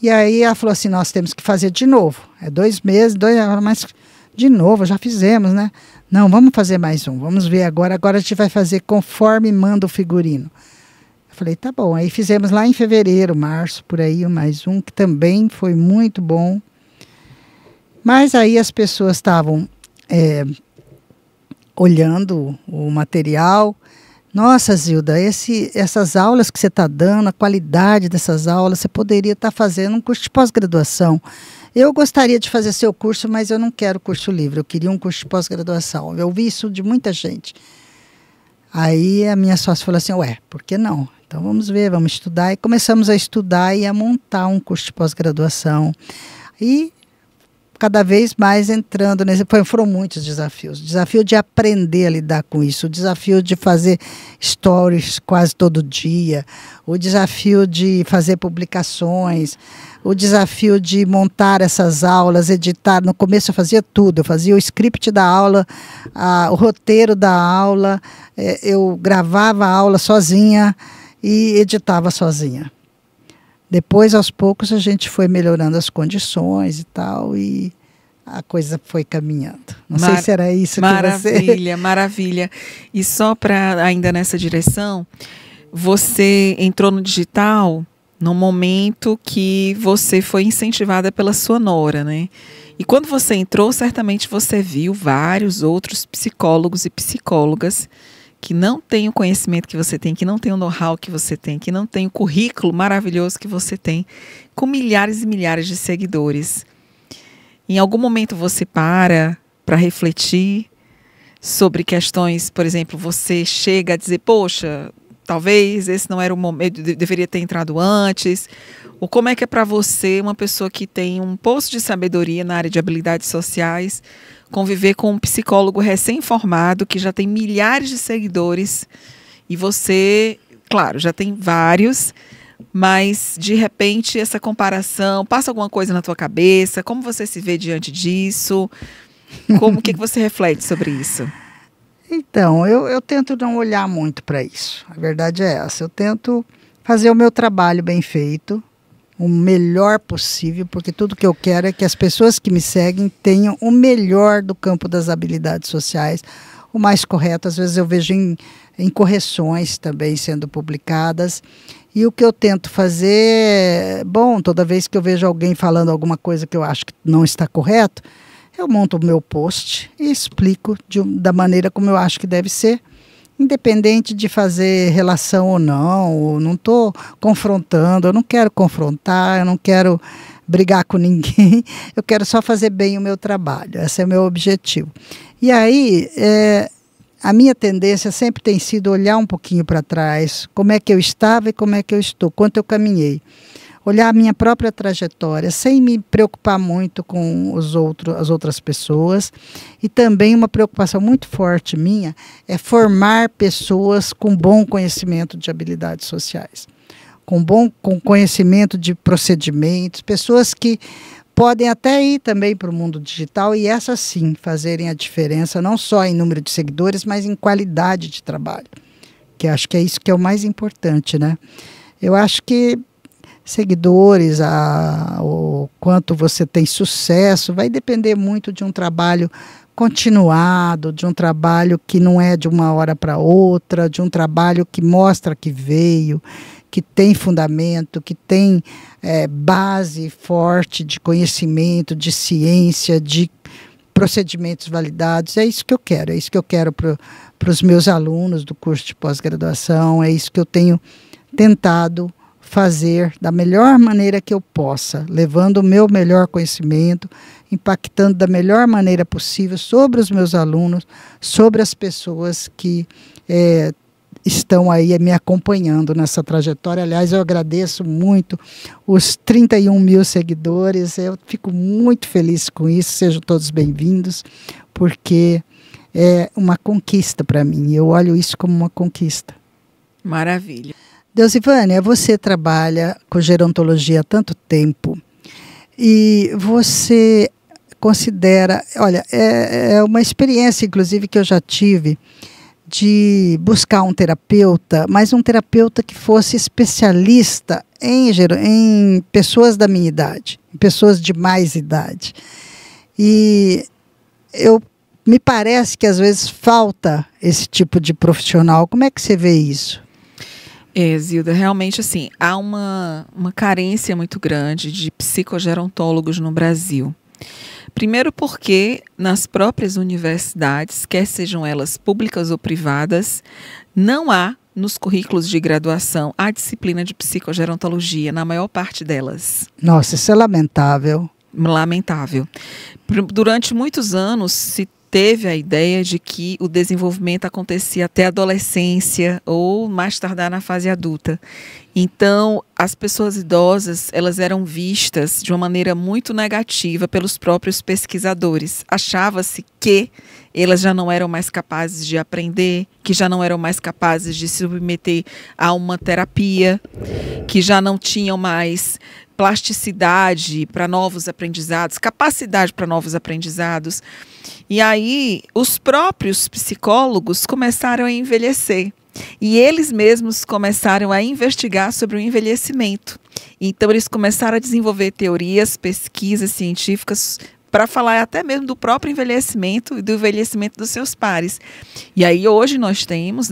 E aí ela falou assim, nós temos que fazer de novo. É 2 meses, mas de novo, já fizemos, né? Não, vamos fazer mais um, vamos ver agora a gente vai fazer conforme manda o figurino. Eu falei, tá bom. Aí fizemos lá em fevereiro, março, por aí, mais um, que também foi muito bom. Mas aí as pessoas estavam olhando o material. Nossa, Zilda, essas aulas que você está dando, a qualidade dessas aulas, você poderia estar fazendo um curso de pós-graduação. Eu gostaria de fazer seu curso, mas eu não quero curso livre, eu queria um curso de pós-graduação. Eu ouvi isso de muita gente. Aí a minha sócia falou assim, por que não? Então vamos ver, vamos estudar. E começamos a estudar e a montar um curso de pós-graduação. E cada vez mais entrando nesse... Foram muitos desafios. O desafio de aprender a lidar com isso, o desafio de fazer stories quase todo dia, o desafio de fazer publicações, o desafio de montar essas aulas, editar. No começo eu fazia tudo, eu fazia o script da aula, o roteiro da aula, eu gravava a aula sozinha e editava sozinha. Depois, aos poucos, a gente foi melhorando as condições e tal, e a coisa foi caminhando. Não sei se era isso que você... Maravilha, maravilha. E só para, ainda nessa direção, você entrou no digital no momento que você foi incentivada pela sua nora, né? E quando você entrou, certamente você viu vários outros psicólogos e psicólogas que não tem o conhecimento que você tem, que não tem o know-how que você tem, que não tem o currículo maravilhoso que você tem, com milhares e milhares de seguidores. Em algum momento você para refletir sobre questões, por exemplo, você chega a dizer, poxa, talvez esse não era o momento, eu deveria ter entrado antes. Ou como é que é para você, uma pessoa que tem um poço de sabedoria na área de habilidades sociais, conviver com um psicólogo recém-formado que já tem milhares de seguidores e você, claro, já tem vários, mas de repente essa comparação, passa alguma coisa na tua cabeça? Como você se vê diante disso? O que você reflete sobre isso? Então, eu tento não olhar muito para isso. A verdade é essa. Eu tento fazer o meu trabalho bem feito, o melhor possível, porque tudo que eu quero é que as pessoas que me seguem tenham o melhor do campo das habilidades sociais, o mais correto. Às vezes eu vejo em correções também sendo publicadas. E o que eu tento fazer, toda vez que eu vejo alguém falando alguma coisa que eu acho que não está correto, eu monto o meu post e explico da maneira como eu acho que deve ser, independente de fazer relação ou não. Eu não estou confrontando, eu não quero confrontar, eu não quero brigar com ninguém, eu quero só fazer bem o meu trabalho, esse é o meu objetivo. E aí, a minha tendência sempre tem sido olhar um pouquinho para trás, como é que eu estava e como é que eu estou, quanto eu caminhei. Olhar a minha própria trajetória, sem me preocupar muito com as outras pessoas. E também uma preocupação muito forte minha é formar pessoas com bom conhecimento de habilidades sociais, com conhecimento de procedimentos, pessoas que podem até ir também para o mundo digital e essas sim fazerem a diferença, não só em número de seguidores, mas em qualidade de trabalho, que acho que é isso que é o mais importante, né? Eu acho que seguidores, o quanto você tem sucesso, vai depender muito de um trabalho continuado, de um trabalho que não é de uma hora para outra, de um trabalho que mostra que veio, que tem fundamento, que tem base forte de conhecimento, de ciência, de procedimentos validados. É isso que eu quero para os meus alunos do curso de pós-graduação, é isso que eu tenho tentado fazer da melhor maneira que eu possa, levando o meu melhor conhecimento, impactando da melhor maneira possível sobre os meus alunos, sobre as pessoas que estão aí me acompanhando nessa trajetória. Aliás, eu agradeço muito os 31 mil seguidores, eu fico muito feliz com isso, sejam todos bem-vindos, porque é uma conquista para mim, eu olho isso como uma conquista. Maravilha. Deusivânia, você trabalha com gerontologia há tanto tempo e você considera, olha, é uma experiência, inclusive, que eu já tive de buscar um terapeuta, mas um terapeuta que fosse especialista em pessoas da minha idade, em pessoas de mais idade. E me parece que às vezes falta esse tipo de profissional. Como é que você vê isso? Zilda, realmente assim, há uma carência muito grande de psicogerontólogos no Brasil. Primeiro porque nas próprias universidades, quer sejam elas públicas ou privadas, não há nos currículos de graduação a disciplina de psicogerontologia, na maior parte delas. Nossa, isso é lamentável. Lamentável. Durante muitos anos se teve a ideia de que o desenvolvimento acontecia até a adolescência ou mais tardar na fase adulta. Então, as pessoas idosas, elas eram vistas de uma maneira muito negativa pelos próprios pesquisadores. Achava-se que elas já não eram mais capazes de aprender, que já não eram mais capazes de se submeter a uma terapia, que já não tinham mais plasticidade para novos aprendizados, capacidade para novos aprendizados. E aí, os próprios psicólogos começaram a envelhecer. E eles mesmos começaram a investigar sobre o envelhecimento. Então, eles começaram a desenvolver teorias, pesquisas científicas para falar até mesmo do próprio envelhecimento e do envelhecimento dos seus pares. E aí, hoje nós temos,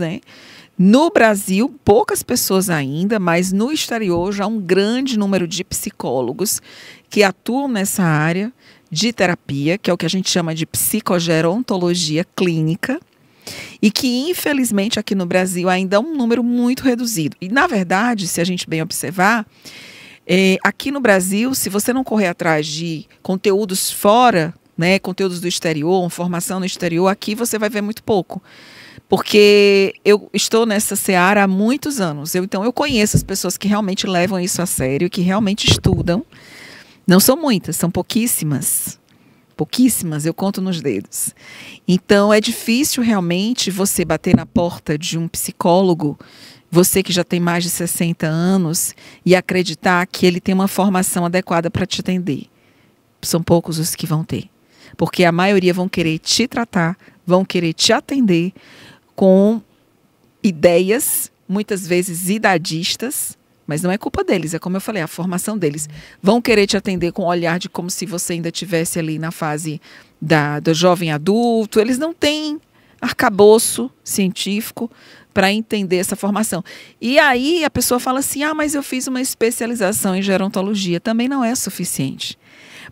no Brasil, poucas pessoas ainda, mas no exterior já um grande número de psicólogos que atuam nessa área de terapia, que é o que a gente chama de psicogerontologia clínica, e que, infelizmente, aqui no Brasil ainda é um número muito reduzido. E, na verdade, se a gente bem observar, aqui no Brasil, se você não correr atrás de conteúdos fora, conteúdos do exterior, uma formação no exterior, aqui você vai ver muito pouco. Porque eu estou nessa seara há muitos anos. Então, eu conheço as pessoas que realmente levam isso a sério, que realmente estudam. Não são muitas, são pouquíssimas. Pouquíssimas, eu conto nos dedos. Então, é difícil realmente você bater na porta de um psicólogo, você que já tem mais de 60 anos, e acreditar que ele tem uma formação adequada para te atender. São poucos os que vão ter. Porque a maioria vão querer te tratar, vão querer te atender com ideias, muitas vezes idadistas, mas não é culpa deles, é como eu falei, a formação deles. Vão querer te atender com um olhar de como se você ainda estivesse ali na fase do jovem adulto. Eles não têm arcabouço científico para entender essa formação. E aí a pessoa fala assim, mas eu fiz uma especialização em gerontologia. Também não é suficiente.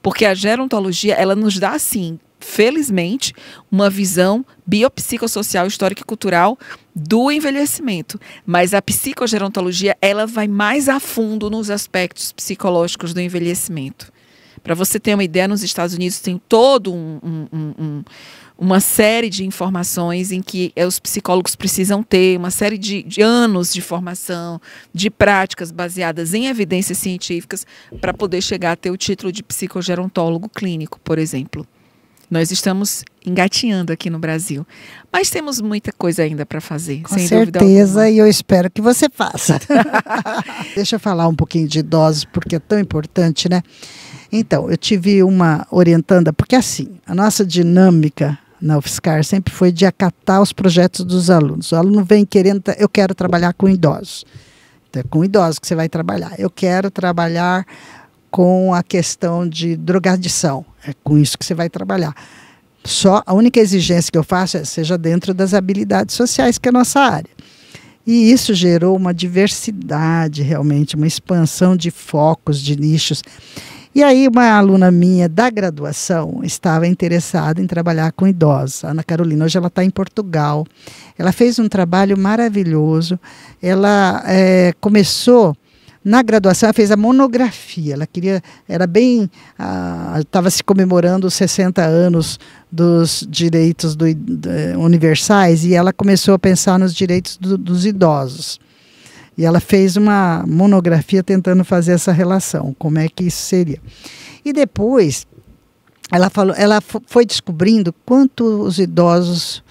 Porque a gerontologia, ela nos dá, assim, felizmente, uma visão biopsicossocial, histórica e cultural do envelhecimento. Mas a psicogerontologia, ela vai mais a fundo nos aspectos psicológicos do envelhecimento. Para você ter uma ideia, nos Estados Unidos tem todo uma série de informações em que os psicólogos precisam ter uma série de anos de formação, de práticas baseadas em evidências científicas para poder chegar a ter o título de psicogerontólogo clínico, por exemplo. Nós estamos engatinhando aqui no Brasil, mas temos muita coisa ainda para fazer, sem dúvida alguma. Com certeza, e eu espero que você faça. Deixa eu falar um pouquinho de idosos, porque é tão importante, né? Então, eu tive uma orientanda, porque assim, a nossa dinâmica na UFSCar sempre foi de acatar os projetos dos alunos. O aluno vem querendo, eu quero trabalhar com idosos. É com idosos que você vai trabalhar. Eu quero trabalhar com a questão de drogadição. É com isso que você vai trabalhar. Só a única exigência que eu faço é seja dentro das habilidades sociais, que é a nossa área. E isso gerou uma diversidade, realmente, uma expansão de focos, de nichos. E aí uma aluna minha da graduação estava interessada em trabalhar com idosos, a Ana Carolina. Hoje ela está em Portugal. Ela fez um trabalho maravilhoso. Ela começou... Na graduação, ela fez a monografia. Ela queria, estava se comemorando os 60 anos dos direitos universais, e ela começou a pensar nos direitos dos idosos. E ela fez uma monografia tentando fazer essa relação, como é que isso seria. E depois, ela foi descobrindo quanto os idosos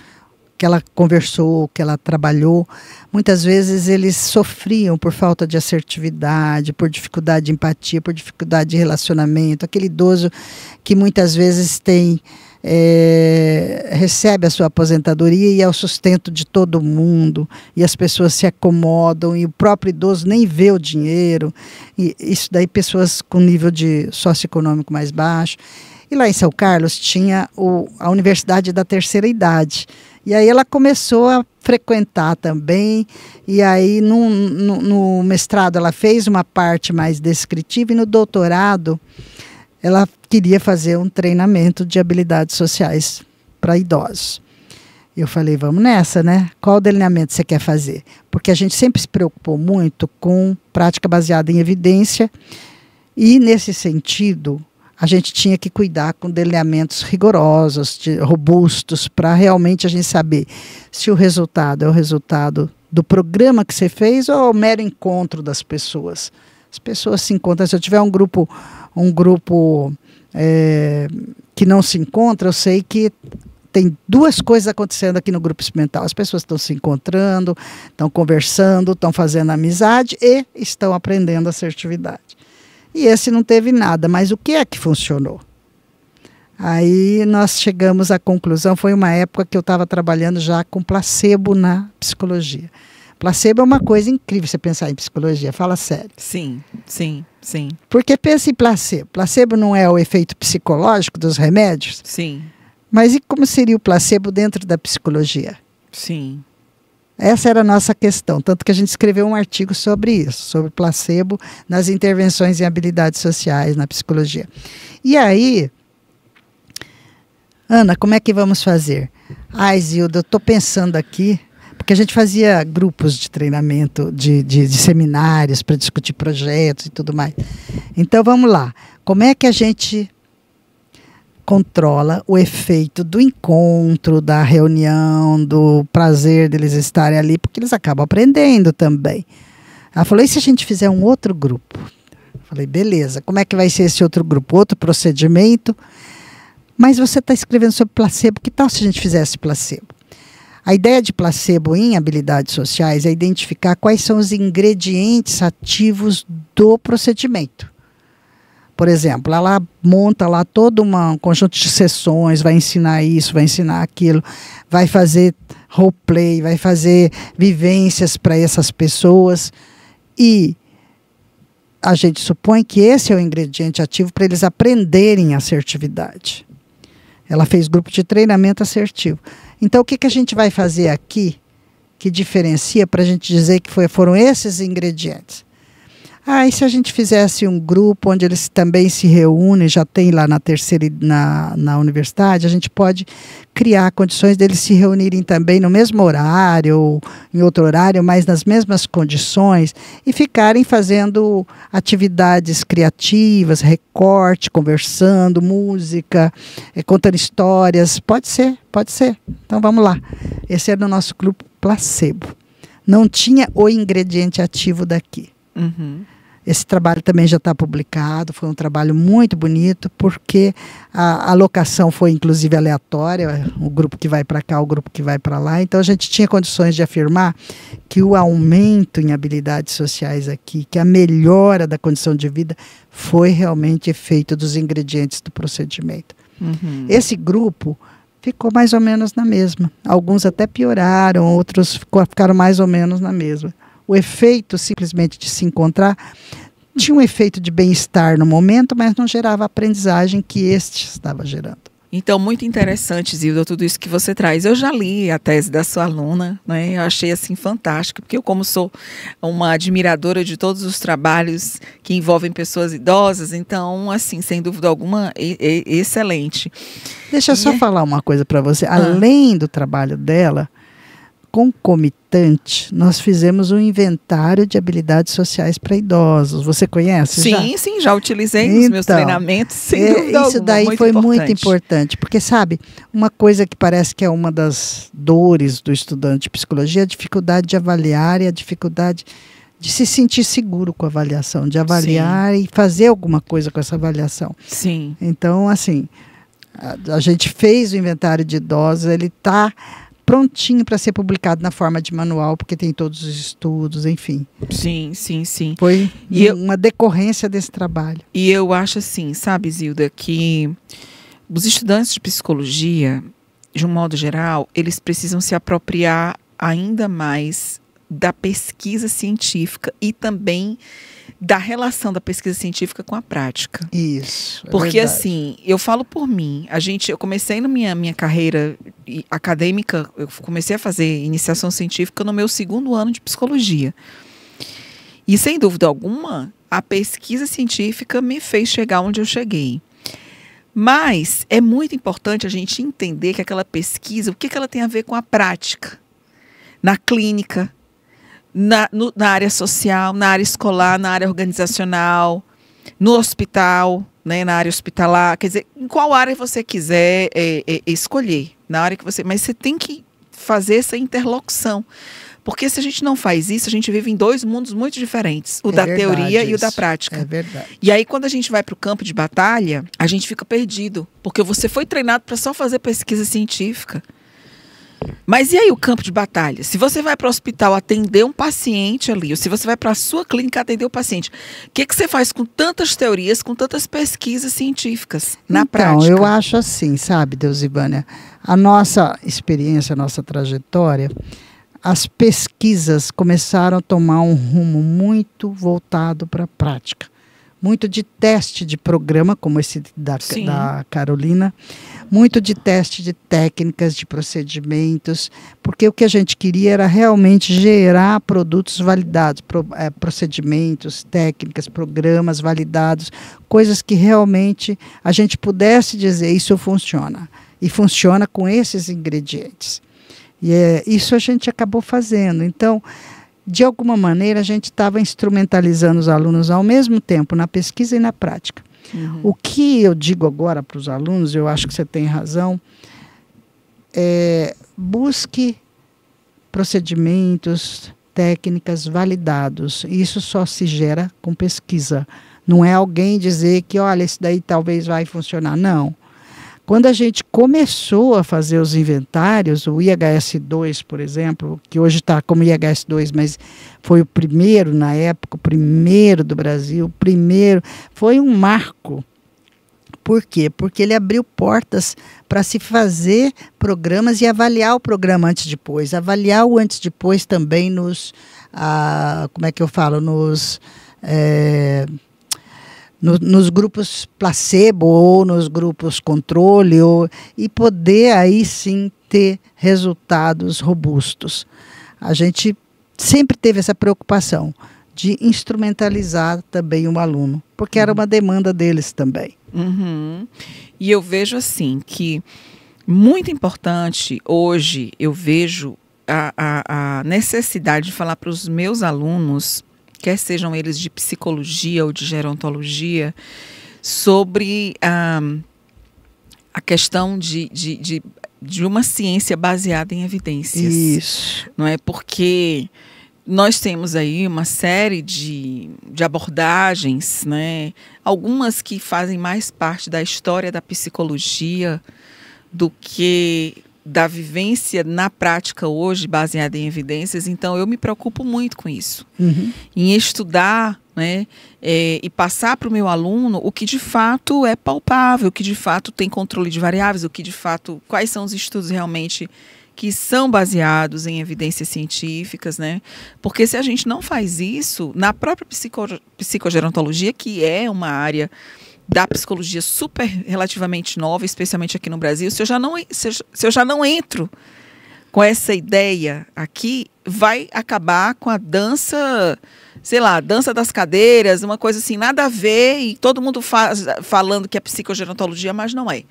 que ela conversou, que ela trabalhou, muitas vezes eles sofriam por falta de assertividade, por dificuldade de empatia, por dificuldade de relacionamento. Aquele idoso que muitas vezes recebe a sua aposentadoria e é o sustento de todo mundo, e as pessoas se acomodam, e o próprio idoso nem vê o dinheiro, e isso daí pessoas com nível de socioeconômico mais baixo. E lá em São Carlos tinha a Universidade da Terceira Idade. E aí ela começou a frequentar também, e aí no mestrado ela fez uma parte mais descritiva, e no doutorado ela queria fazer um treinamento de habilidades sociais para idosos. Eu falei, vamos nessa, né? Qual delineamento você quer fazer? Porque a gente sempre se preocupou muito com prática baseada em evidência, e nesse sentido a gente tinha que cuidar com delineamentos rigorosos, robustos, para realmente a gente saber se o resultado é o resultado do programa que você fez ou é o mero encontro das pessoas. As pessoas se encontram. Se eu tiver um grupo que não se encontra, eu sei que tem duas coisas acontecendo aqui no grupo experimental. As pessoas estão se encontrando, estão conversando, estão fazendo amizade e estão aprendendo assertividade. E esse não teve nada, mas o que é que funcionou? Aí nós chegamos à conclusão, foi uma época que eu estava trabalhando já com placebo na psicologia. Placebo é uma coisa incrível, você pensar em psicologia, fala sério. Sim, sim, sim. Porque pensa em placebo. Placebo não é o efeito psicológico dos remédios? Sim. Mas e como seria o placebo dentro da psicologia? Sim. Essa era a nossa questão, tanto que a gente escreveu um artigo sobre isso, sobre placebo nas intervenções em habilidades sociais, na psicologia. E aí, Ana, como é que vamos fazer? Ai, Zilda, eu estou pensando aqui, porque a gente fazia grupos de treinamento, de seminários para discutir projetos e tudo mais. Então, vamos lá. Como é que a gente controla o efeito do encontro, da reunião, do prazer deles estarem ali, porque eles acabam aprendendo também. Ela falou, e se a gente fizer um outro grupo? Eu falei, beleza, como é que vai ser esse outro grupo? Outro procedimento? Mas você está escrevendo sobre placebo, que tal se a gente fizesse placebo? A ideia de placebo em habilidades sociais é identificar quais são os ingredientes ativos do procedimento. Por exemplo, ela monta lá todo um conjunto de sessões, vai ensinar isso, vai ensinar aquilo, vai fazer roleplay, vai fazer vivências para essas pessoas, e a gente supõe que esse é o ingrediente ativo para eles aprenderem assertividade. Ela fez grupo de treinamento assertivo. Então, o que a gente vai fazer aqui que diferencia para a gente dizer que foram esses ingredientes? E se a gente fizesse um grupo onde eles também se reúnem, já tem lá na universidade, a gente pode criar condições deles se reunirem também no mesmo horário, ou em outro horário, mas nas mesmas condições, e ficarem fazendo atividades criativas, recorte, conversando, música, contando histórias. Pode ser, pode ser. Então vamos lá. Esse é do nosso grupo placebo. Não tinha o ingrediente ativo daqui. Uhum. Esse trabalho também já está publicado, foi um trabalho muito bonito, porque a alocação foi inclusive aleatória, o grupo que vai para cá, o grupo que vai para lá, então a gente tinha condições de afirmar que o aumento em habilidades sociais aqui, que a melhora da condição de vida foi realmente efeito dos ingredientes do procedimento. Uhum. Esse grupo ficou mais ou menos na mesma, alguns até pioraram, outros ficaram mais ou menos na mesma. o efeito simplesmente de se encontrar tinha um efeito de bem-estar no momento, mas não gerava a aprendizagem que este estava gerando. Então, muito interessante, Zilda, tudo isso que você traz. Eu já li a tese da sua aluna, né? Eu achei, assim, fantástica, porque eu, como sou uma admiradora de todos os trabalhos que envolvem pessoas idosas, então, assim, sem dúvida alguma, excelente. Deixa eu só falar uma coisa para você. Além do trabalho dela, concomitante, nós fizemos um inventário de habilidades sociais para idosos. Você conhece? Sim, já utilizei nos meus treinamentos, sem dúvida alguma. Isso daí foi muito importante, porque sabe, uma coisa que parece que é uma das dores do estudante de psicologia, é a dificuldade de avaliar e a dificuldade de se sentir seguro com a avaliação, de avaliar e fazer alguma coisa com essa avaliação. Sim. Então, assim, a gente fez o inventário de idosos, ele está prontinho para ser publicado na forma de manual, porque tem todos os estudos, enfim. Sim. Foi uma decorrência desse trabalho. E eu acho assim, sabe, Zilda, que os estudantes de psicologia, de um modo geral, eles precisam se apropriar ainda mais da pesquisa científica e também da relação da pesquisa científica com a prática. Isso. Porque assim, eu falo por mim, eu comecei na minha carreira acadêmica, eu comecei a fazer iniciação científica no meu 2º ano de psicologia. E sem dúvida alguma, a pesquisa científica me fez chegar onde eu cheguei. Mas é muito importante a gente entender que aquela pesquisa, o que ela tem a ver com a prática, na clínica, na área social, na área escolar, na área organizacional, no hospital, né, na área hospitalar, quer dizer, em qual área você quiser escolher, na área que você, mas você tem que fazer essa interlocução, porque se a gente não faz isso, a gente vive em 2 mundos muito diferentes, o da teoria e o da prática. É verdade. E aí, quando a gente vai para o campo de batalha, a gente fica perdido, porque você foi treinado para só fazer pesquisa científica. Mas e aí o campo de batalha? Se você vai para o hospital atender um paciente ali, ou se você vai para a sua clínica atender o paciente, o que você faz com tantas teorias, com tantas pesquisas científicas na prática? Então, eu acho assim, sabe, Deusibânia, a nossa experiência, a nossa trajetória, as pesquisas começaram a tomar um rumo muito voltado para a prática. Muito de teste de programa, como esse da Carolina, muito de teste de técnicas, de procedimentos, porque o que a gente queria era realmente gerar produtos validados, procedimentos, técnicas, programas validados, coisas que realmente a gente pudesse dizer, isso funciona, e funciona com esses ingredientes. E isso a gente acabou fazendo. Então, de alguma maneira, a gente estava instrumentalizando os alunos ao mesmo tempo, na pesquisa e na prática. O que eu digo agora para os alunos, eu acho que você tem razão, busque procedimentos, técnicas validados. Isso só se gera com pesquisa. Não é alguém dizer que, olha, isso daí talvez vai funcionar. Não. Quando a gente começou a fazer os inventários, o IHS-2, por exemplo, que hoje está como IHS-2, mas foi o primeiro na época, o primeiro do Brasil, foi um marco. Por quê? Porque ele abriu portas para se fazer programas e avaliar o programa antes e depois. Avaliar o antes e depois também nos grupos placebo ou nos grupos controle, e poder aí sim ter resultados robustos. A gente sempre teve essa preocupação de instrumentalizar também o aluno, porque era uma demanda deles também. E eu vejo assim que muito importante hoje, eu vejo a necessidade de falar para os meus alunos, quer sejam eles de psicologia ou de gerontologia, sobre a questão de uma ciência baseada em evidências. Isso. Não é? Porque nós temos aí uma série de abordagens, né? Algumas que fazem mais parte da história da psicologia do que da vivência na prática hoje, baseada em evidências. Então, eu me preocupo muito com isso. Em estudar, né, e passar para o meu aluno o que de fato é palpável, o que de fato tem controle de variáveis, o que de fato, quais são os estudos realmente que são baseados em evidências científicas, né? Porque se a gente não faz isso, na própria psicogerontologia, que é uma área da psicologia super relativamente nova, especialmente aqui no Brasil, se eu já não entro com essa ideia aqui, vai acabar com a dança, sei lá, dança das cadeiras, uma coisa assim, nada a ver, e todo mundo falando que é psicogerontologia, mas não é.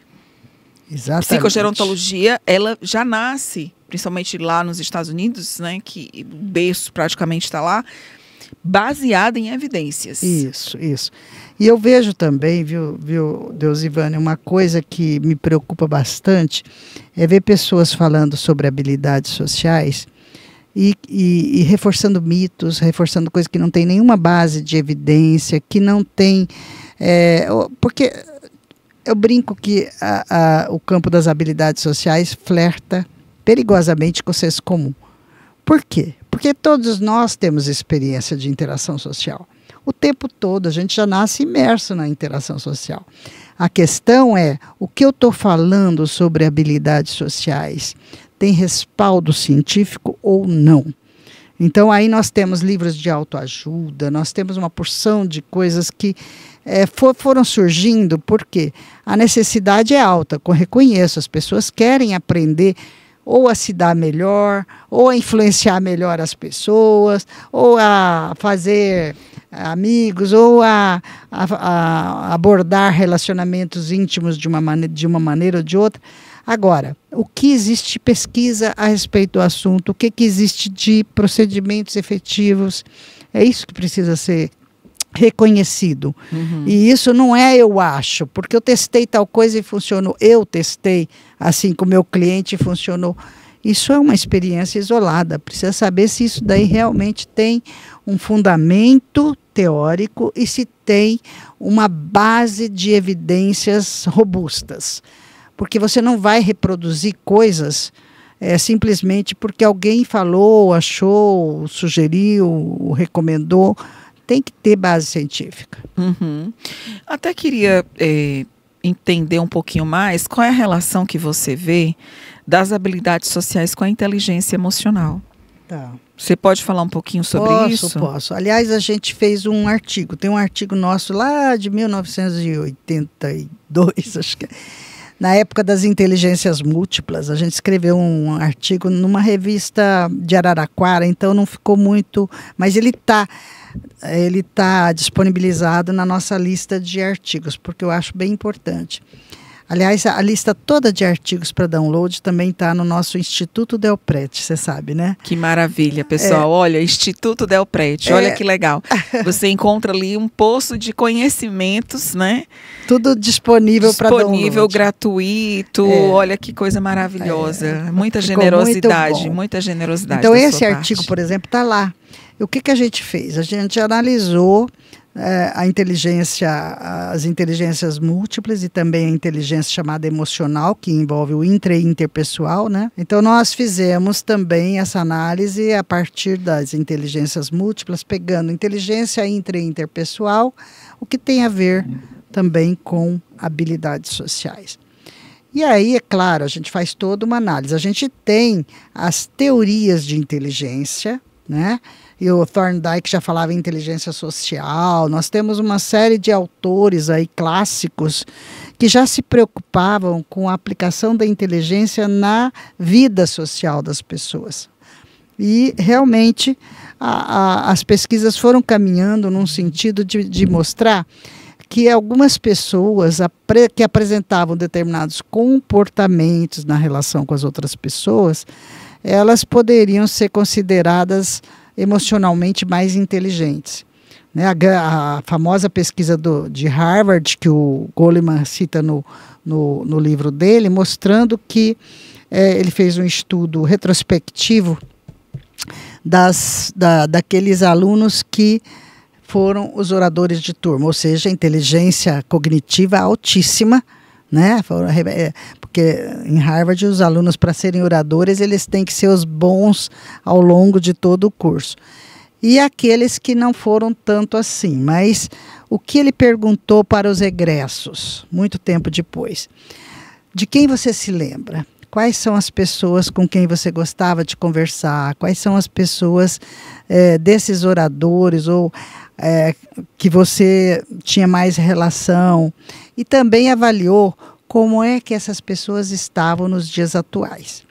Exatamente. Psicogerontologia, ela já nasce, principalmente lá nos Estados Unidos, né, que o berço praticamente está lá, baseada em evidências. Isso. E eu vejo também, viu, Deusivânia, uma coisa que me preocupa bastante é ver pessoas falando sobre habilidades sociais e reforçando mitos, reforçando coisas que não tem nenhuma base de evidência, que não tem... porque eu brinco que o campo das habilidades sociais flerta perigosamente com o senso comum. Por quê? Porque todos nós temos experiência de interação social. O tempo todo, a gente já nasce imerso na interação social. A questão é, o que eu estou falando sobre habilidades sociais tem respaldo científico ou não? Então, aí nós temos livros de autoajuda, nós temos uma porção de coisas que foram surgindo porque a necessidade é alta, reconheço, as pessoas querem aprender ou a se dar melhor, ou a influenciar melhor as pessoas, ou a fazer amigos, ou a abordar relacionamentos íntimos de uma maneira ou de outra. Agora, o que existe de pesquisa a respeito do assunto, o que existe de procedimentos efetivos, é isso que precisa ser reconhecido. Uhum. E isso não é eu acho, porque eu testei tal coisa e funcionou. Eu testei assim com o meu cliente e funcionou. Isso é uma experiência isolada. Precisa saber se isso daí realmente tem um fundamento teórico e se tem uma base de evidências robustas. Porque você não vai reproduzir coisas simplesmente porque alguém falou, achou, sugeriu, recomendou. Tem que ter base científica. Uhum. Até queria entender um pouquinho mais qual é a relação que você vê das habilidades sociais com a inteligência emocional. Tá. Você pode falar um pouquinho sobre isso? Posso. Aliás, a gente fez um artigo. Tem um artigo nosso lá de 1982, acho que é. Na época das inteligências múltiplas, a gente escreveu um artigo numa revista de Araraquara, então não ficou muito... Mas ele está disponibilizado na nossa lista de artigos, porque eu acho bem importante. Aliás, a lista toda de artigos para download também está no nosso Instituto Delprete, você sabe, né? Que maravilha, pessoal. Olha, Instituto Delprete, olha que legal. Você encontra ali um poço de conhecimentos, né? Tudo disponível para download. Disponível, gratuito. Olha que coisa maravilhosa. Muita generosidade, muita generosidade. Então, esse artigo, por exemplo, está lá. O que a gente fez? A gente analisou as inteligências múltiplas e também a inteligência chamada emocional, que envolve o intra e interpessoal, né? Então, nós fizemos também essa análise a partir das inteligências múltiplas, pegando inteligência intra e interpessoal, o que tem a ver também com habilidades sociais. E aí, é claro, a gente faz toda uma análise. A gente tem as teorias de inteligência, né? E o Thorndike já falava em inteligência social. Nós temos uma série de autores aí clássicos que já se preocupavam com a aplicação da inteligência na vida social das pessoas. E realmente as pesquisas foram caminhando num sentido de mostrar que algumas pessoas que apresentavam determinados comportamentos na relação com as outras pessoas, elas poderiam ser consideradas emocionalmente mais inteligentes. Né? A famosa pesquisa de Harvard, que o Goleman cita no livro dele, mostrando que ele fez um estudo retrospectivo daqueles alunos que foram os oradores de turma, ou seja, inteligência cognitiva altíssima, né? Porque em Harvard os alunos, para serem oradores, eles têm que ser os bons ao longo de todo o curso. E aqueles que não foram tanto assim. Mas o que ele perguntou para os egressos, muito tempo depois? De quem você se lembra? Quais são as pessoas com quem você gostava de conversar? Quais são as pessoas desses oradores ou que você tinha mais relação? E também avaliou como é que essas pessoas estavam nos dias atuais.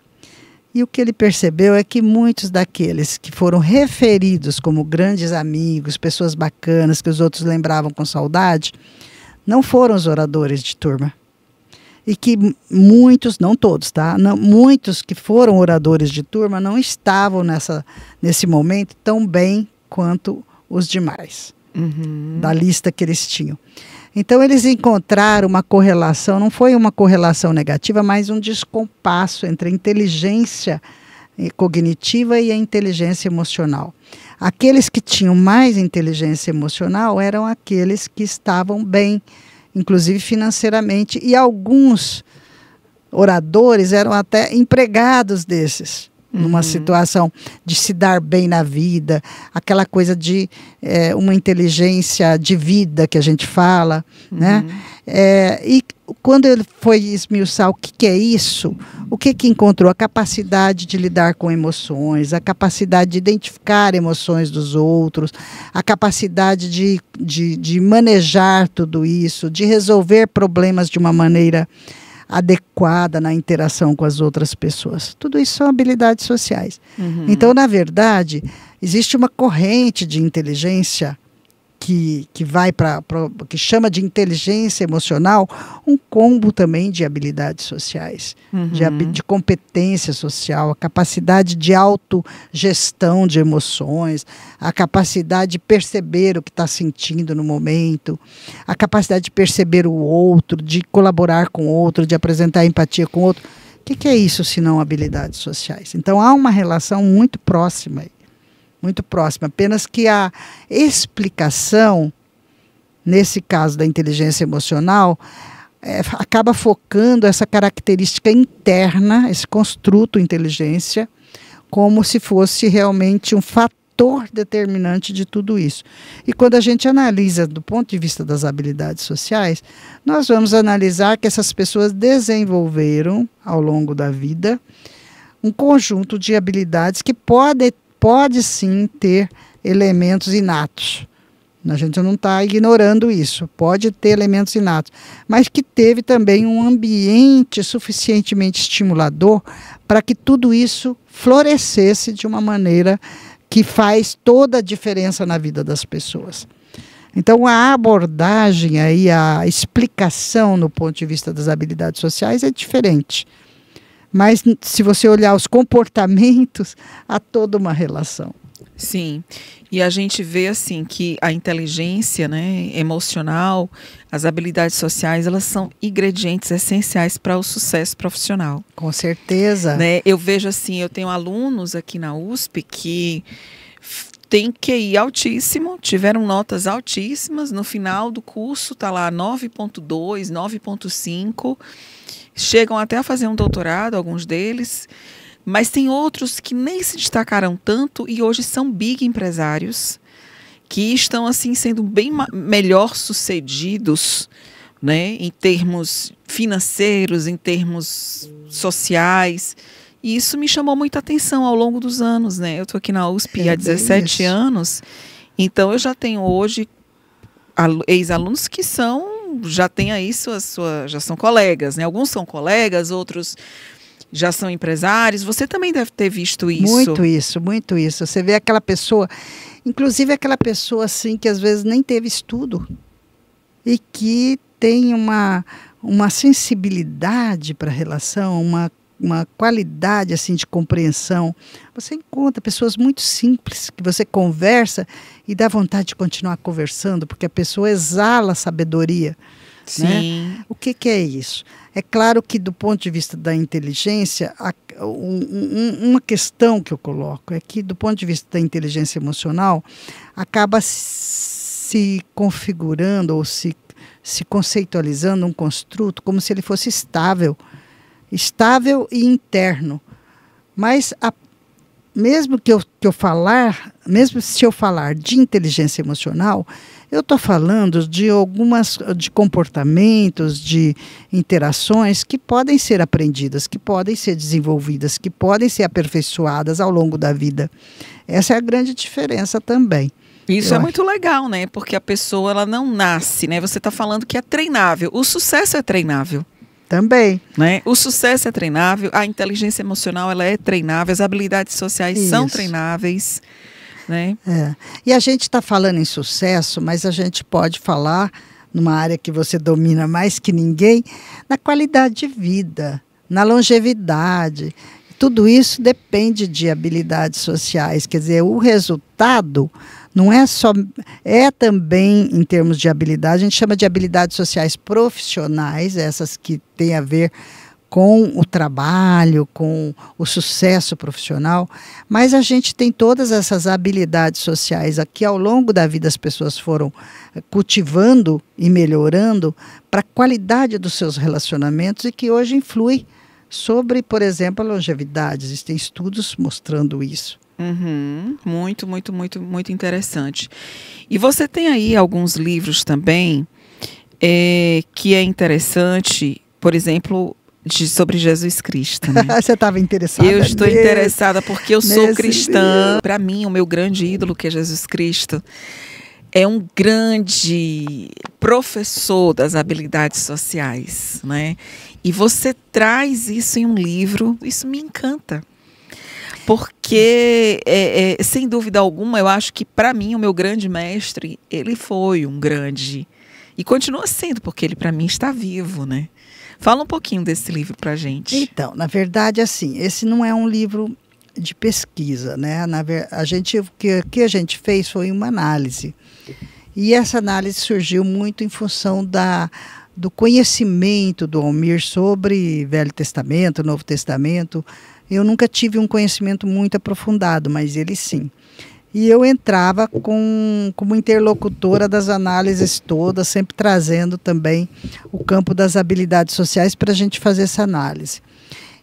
E o que ele percebeu é que muitos daqueles que foram referidos como grandes amigos, pessoas bacanas, que os outros lembravam com saudade, não foram os oradores de turma. E que muitos, não todos, tá? Não, muitos que foram oradores de turma não estavam nesse momento tão bem quanto os demais, da lista que eles tinham. Então, eles encontraram uma correlação, não foi uma correlação negativa, mas um descompasso entre a inteligência cognitiva e a inteligência emocional. Aqueles que tinham mais inteligência emocional eram aqueles que estavam bem, inclusive financeiramente, e alguns oradores eram até empregados desses, numa situação de se dar bem na vida, aquela coisa de uma inteligência de vida que a gente fala, né? E quando ele foi esmiuçar o que é isso, o que encontrou? A capacidade de lidar com emoções, a capacidade de identificar emoções dos outros, a capacidade de manejar tudo isso, de resolver problemas de uma maneira adequada na interação com as outras pessoas. Tudo isso são habilidades sociais. Então, na verdade, existe uma corrente de inteligência que vai que chama de inteligência emocional, um combo também de habilidades sociais, de competência social, a capacidade de autogestão de emoções, a capacidade de perceber o que está sentindo no momento, a capacidade de perceber o outro, de colaborar com o outro, de apresentar empatia com o outro. O que é isso, se não habilidades sociais? Então, há uma relação muito próxima aí. Muito próxima, apenas que a explicação, nesse caso da inteligência emocional, acaba focando essa característica interna, esse construto inteligência, como se fosse realmente um fator determinante de tudo isso. E quando a gente analisa do ponto de vista das habilidades sociais, nós vamos analisar que essas pessoas desenvolveram, ao longo da vida, um conjunto de habilidades que pode sim ter elementos inatos. A gente não está ignorando isso. Pode ter elementos inatos. Mas que teve também um ambiente suficientemente estimulador para que tudo isso florescesse de uma maneira que faz toda a diferença na vida das pessoas. Então, a abordagem aí, a explicação no ponto de vista das habilidades sociais é diferente. Mas se você olhar os comportamentos, há toda uma relação. Sim, e a gente vê assim que a inteligência, né, emocional, as habilidades sociais, elas são ingredientes essenciais para o sucesso profissional. Com certeza. Né? Eu vejo assim, eu tenho alunos aqui na USP que têm QI altíssimo, tiveram notas altíssimas, no final do curso está lá 9,2, 9,5, chegam até a fazer um doutorado, alguns deles, mas tem outros que nem se destacaram tanto e hoje são big empresários, que estão assim sendo bem melhor sucedidos, né, em termos financeiros, em termos sociais. E isso me chamou muita atenção ao longo dos anos, né? Eu estou aqui na USP há 17 anos, então eu já tenho hoje ex-alunos que já têm aí já são colegas, né? Alguns são colegas, outros já são empresários. Você também deve ter visto isso. Muito isso, muito isso. Você vê aquela pessoa, inclusive aquela pessoa assim que às vezes nem teve estudo e que tem uma sensibilidade para a relação, uma qualidade assim de compreensão. Você encontra pessoas muito simples que você conversa e dá vontade de continuar conversando, porque a pessoa exala sabedoria. Sim. Né? O que é isso? É claro que do ponto de vista da inteligência, uma questão que eu coloco é que do ponto de vista da inteligência emocional, acaba se configurando ou se conceitualizando um construto como se ele fosse estável e interno. Mas mesmo mesmo se eu falar de inteligência emocional, eu estou falando de comportamentos, de interações que podem ser aprendidas, que podem ser desenvolvidas, que podem ser aperfeiçoadas ao longo da vida. Essa é a grande diferença também. Isso é muito legal, né? Porque a pessoa, ela não nasce, né? Você está falando que é treinável. O sucesso é treinável. Também. Né? O sucesso é treinável, a inteligência emocional ela é treinável, as habilidades sociais são treináveis. Né? E a gente está falando em sucesso, mas a gente pode falar, numa área que você domina mais que ninguém, na qualidade de vida, na longevidade. Tudo isso depende de habilidades sociais. Quer dizer, o resultado não é só... É também, em termos de habilidade, a gente chama de habilidades sociais profissionais, essas que têm a ver com o trabalho, com o sucesso profissional, mas a gente tem todas essas habilidades sociais aqui ao longo da vida, as pessoas foram cultivando e melhorando para a qualidade dos seus relacionamentos e que hoje influi sobre, por exemplo, a longevidade. Existem estudos mostrando isso. Muito, muito, muito, muito interessante. E você tem aí alguns livros também que é interessante, por exemplo, sobre Jesus Cristo. Né? Você estava interessada? Eu estou interessada porque eu sou cristã. Para mim, o meu grande ídolo, que é Jesus Cristo, é um grande professor das habilidades sociais, né? E você traz isso em um livro, isso me encanta. Porque, sem dúvida alguma, eu acho que, para mim, o meu grande mestre, ele foi um grande... E continua sendo, porque ele, para mim, está vivo, né? Fala um pouquinho desse livro para a gente. Então, na verdade, assim, esse não é um livro de pesquisa, né? O que a gente fez foi uma análise. E essa análise surgiu muito em função do conhecimento do Almir sobre Velho Testamento, Novo Testamento. Eu nunca tive um conhecimento muito aprofundado, mas ele sim. E eu entrava como interlocutora das análises todas, sempre trazendo também o campo das habilidades sociais para a gente fazer essa análise.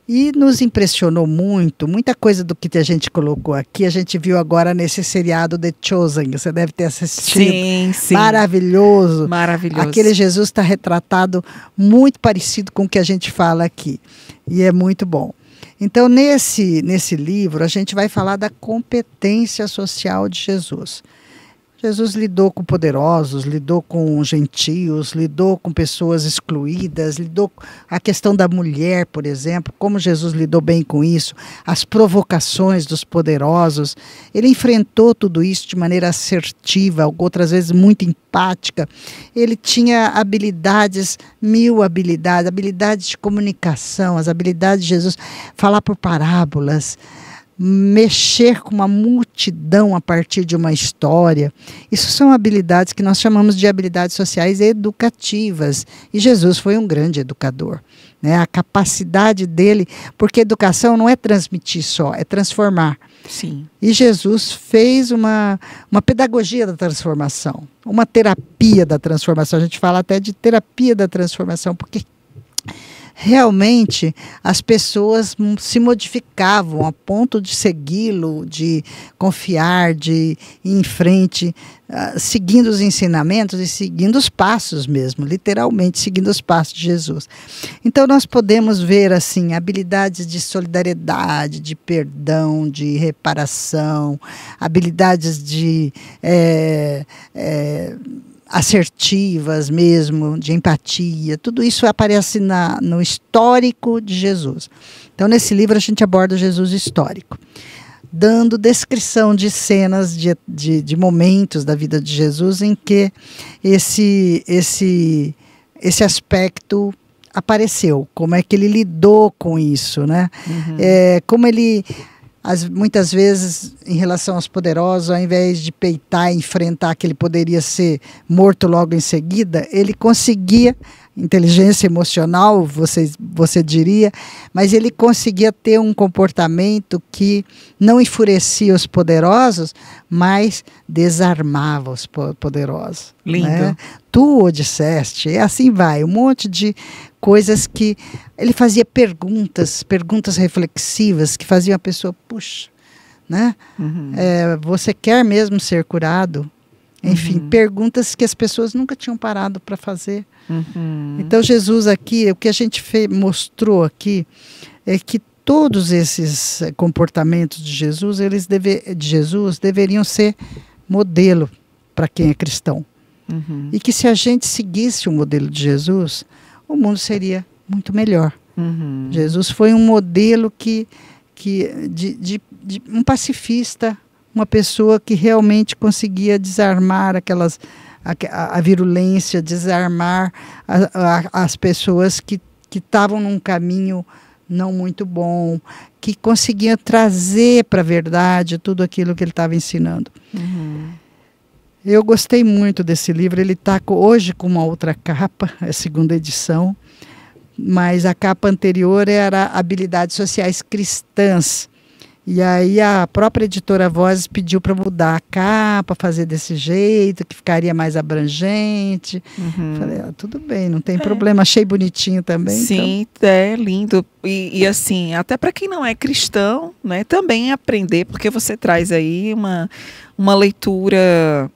E nos impressionou muita coisa do que a gente colocou aqui, a gente viu agora nesse seriado The Chosen, você deve ter assistido. Sim, sim. Maravilhoso. Maravilhoso. Aquele Jesus está retratado muito parecido com o que a gente fala aqui. E é muito bom. Então, nesse livro, a gente vai falar da competência social de Jesus. Jesus lidou com poderosos, lidou com gentios, lidou com pessoas excluídas, lidou com a questão da mulher, por exemplo, como Jesus lidou bem com isso, as provocações dos poderosos. Ele enfrentou tudo isso de maneira assertiva, outras vezes muito empática. Ele tinha habilidades, habilidades de comunicação, as habilidades de Jesus, falar por parábolas, mexer com uma multidão a partir de uma história. Isso são habilidades que nós chamamos de habilidades sociais educativas. E Jesus foi um grande educador, né? A capacidade dele, porque educação não é transmitir só, é transformar. Sim. E Jesus fez uma pedagogia da transformação, uma terapia da transformação. A gente fala até de terapia da transformação, porque realmente as pessoas se modificavam a ponto de segui-lo, de confiar, de ir em frente, seguindo os ensinamentos e seguindo os passos mesmo, literalmente seguindo os passos de Jesus. Então nós podemos ver assim habilidades de solidariedade, de perdão, de reparação, habilidades de assertivas mesmo, de empatia, tudo isso aparece no histórico de Jesus. Então, nesse livro, a gente aborda o Jesus histórico, dando descrição de cenas, de momentos da vida de Jesus em que esse aspecto apareceu, como é que ele lidou com isso, né? Como ele... muitas vezes, em relação aos poderosos, ao invés de peitar e enfrentar que ele poderia ser morto logo em seguida, ele conseguia, inteligência emocional, você diria, mas ele conseguia ter um comportamento que não enfurecia os poderosos, mas desarmava os poderosos. Lindo. Né? Tu o disseste, e assim vai, um monte de coisas que ele fazia perguntas reflexivas que faziam a pessoa, puxa, né? Você quer mesmo ser curado? Enfim, perguntas que as pessoas nunca tinham parado para fazer. Então, Jesus aqui, o que a gente mostrou aqui é que todos esses comportamentos de Jesus, deveriam ser modelo para quem é cristão. E que se a gente seguisse o modelo de Jesus, o mundo seria muito melhor. Jesus foi um modelo de um pacifista, uma pessoa que realmente conseguia desarmar a virulência, desarmar as pessoas que estavam num caminho não muito bom, que conseguia trazer para a verdade tudo aquilo que ele estava ensinando. Eu gostei muito desse livro. Ele está hoje com uma outra capa, é a segunda edição, mas a capa anterior era Habilidades Sociais Cristãs. E aí a própria editora Vozes pediu para mudar a capa, fazer desse jeito, que ficaria mais abrangente. Falei, tudo bem, não tem problema. Achei bonitinho também. Sim, então. É lindo. E assim, até para quem não é cristão, né, também aprender, porque você traz aí uma leitura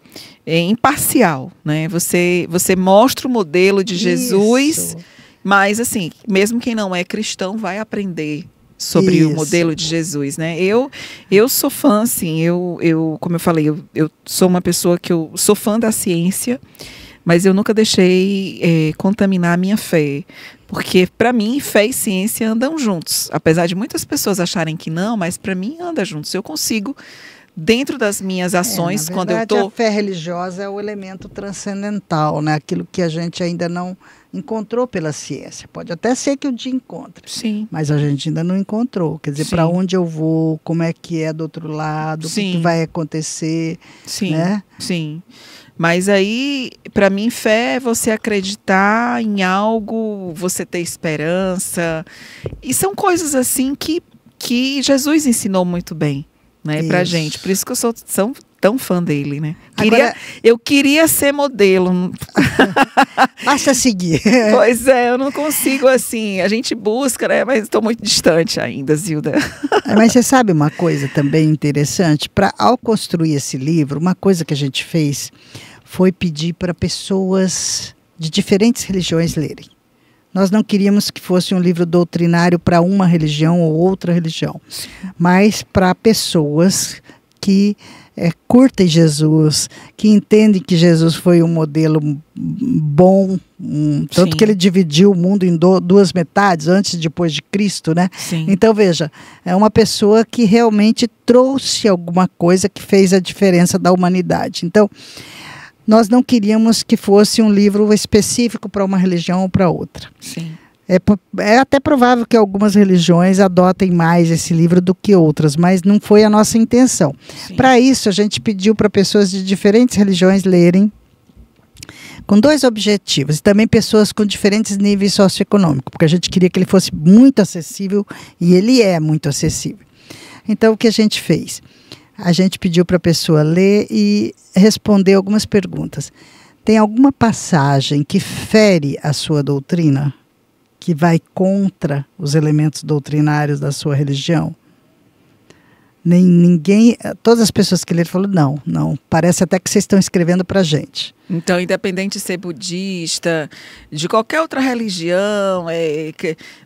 imparcial, né? Você mostra o modelo de Jesus, isso. Mas assim, mesmo quem não é cristão vai aprender sobre o modelo de Jesus, né? Eu sou fã, assim, como eu falei, eu sou uma pessoa que eu sou fã da ciência, mas eu nunca deixei contaminar a minha fé, porque para mim fé e ciência andam juntos, apesar de muitas pessoas acharem que não, mas para mim anda juntos. Eu consigo, dentro das minhas ações, na quando verdade, eu tô... a fé religiosa é o elemento transcendental, né? Aquilo que a gente ainda não encontrou pela ciência. Pode até ser que um dia encontre. Sim. Mas a gente ainda não encontrou. Quer dizer, para onde eu vou, como é que é do outro lado, o que vai acontecer. Sim, né? Sim. Mas aí, para mim, fé é você acreditar em algo, você ter esperança. E são coisas assim que Jesus ensinou muito bem, né, pra gente. Por isso que eu sou tão fã dele, né? Eu queria ser modelo. Basta seguir. Pois é, eu não consigo assim. A gente busca, né? Mas estou muito distante ainda, Zilda. Mas você sabe uma coisa também interessante? Ao construir esse livro, uma coisa que a gente fez foi pedir para pessoas de diferentes religiões lerem. Nós não queríamos que fosse um livro doutrinário para uma religião ou outra religião, mas para pessoas que curtem Jesus, que entendem que Jesus foi um modelo bom, tanto que ele dividiu o mundo em duas metades, antes e depois de Cristo, né? Sim. Então, veja, é uma pessoa que realmente trouxe alguma coisa que fez a diferença da humanidade. Então, nós não queríamos que fosse um livro específico para uma religião ou para outra. Sim. É até provável que algumas religiões adotem mais esse livro do que outras, mas não foi a nossa intenção. Para isso, a gente pediu para pessoas de diferentes religiões lerem, com dois objetivos, e também pessoas com diferentes níveis socioeconômicos, porque a gente queria que ele fosse muito acessível, e ele é muito acessível. Então, o que a gente fez? A gente pediu para a pessoa ler e responder algumas perguntas. Tem alguma passagem que fere a sua doutrina? Que vai contra os elementos doutrinários da sua religião? Todas as pessoas que leram falaram, não, parece até que vocês estão escrevendo para a gente. Então, independente de ser budista, de qualquer outra religião,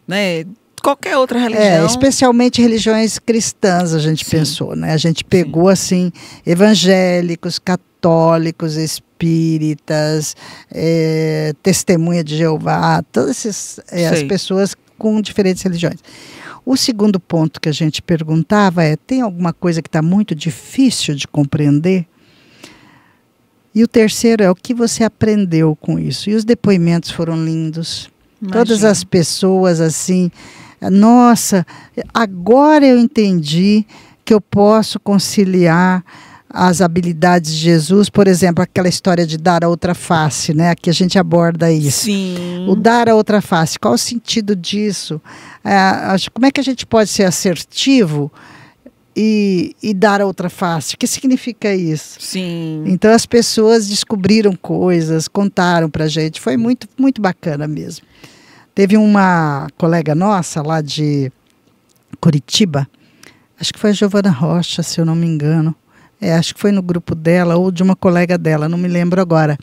né, qualquer outra religião. Especialmente religiões cristãs, a gente pensou, né? A gente pegou, assim, evangélicos, católicos, espíritas, testemunha de Jeová, todas as pessoas com diferentes religiões. O segundo ponto que a gente perguntava tem alguma coisa que está muito difícil de compreender? E o terceiro o que você aprendeu com isso? E os depoimentos foram lindos. Imagina. Todas as pessoas assim, nossa, agora eu entendi que eu posso conciliar as habilidades de Jesus, por exemplo, aquela história de dar a outra face, né? Aqui a gente aborda isso. Sim. O dar a outra face, qual o sentido disso? Como é que a gente pode ser assertivo e dar a outra face? O que significa isso? Sim. Então as pessoas descobriram coisas, contaram pra gente, foi muito, muito bacana mesmo. Teve uma colega nossa lá de Curitiba, acho que foi a Giovana Rocha, se eu não me engano. Acho que foi no grupo dela ou de uma colega dela, não me lembro agora,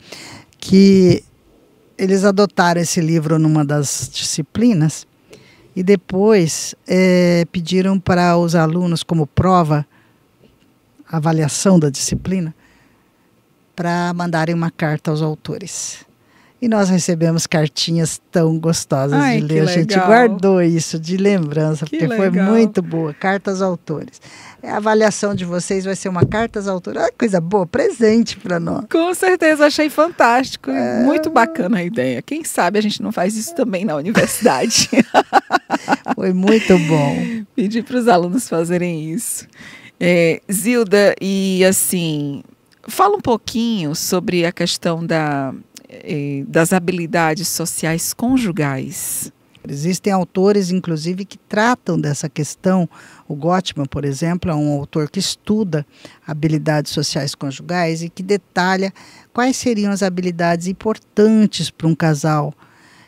que eles adotaram esse livro numa das disciplinas e depois pediram para os alunos como prova, a avaliação da disciplina, para mandarem uma carta aos autores. E nós recebemos cartinhas tão gostosas de ler. A gente guardou isso de lembrança, porque foi muito boa. Cartas aos autores. A avaliação de vocês vai ser uma carta aos autores. Coisa boa, presente para nós. Com certeza, achei fantástico. Muito bacana a ideia. Quem sabe a gente não faz isso também na universidade. Foi muito bom. Pedir para os alunos fazerem isso. Zilda, e assim, fala um pouquinho sobre a questão das habilidades sociais conjugais. Existem autores, inclusive, que tratam dessa questão. O Gottman, por exemplo, é um autor que estuda habilidades sociais conjugais e que detalha quais seriam as habilidades importantes para um casal.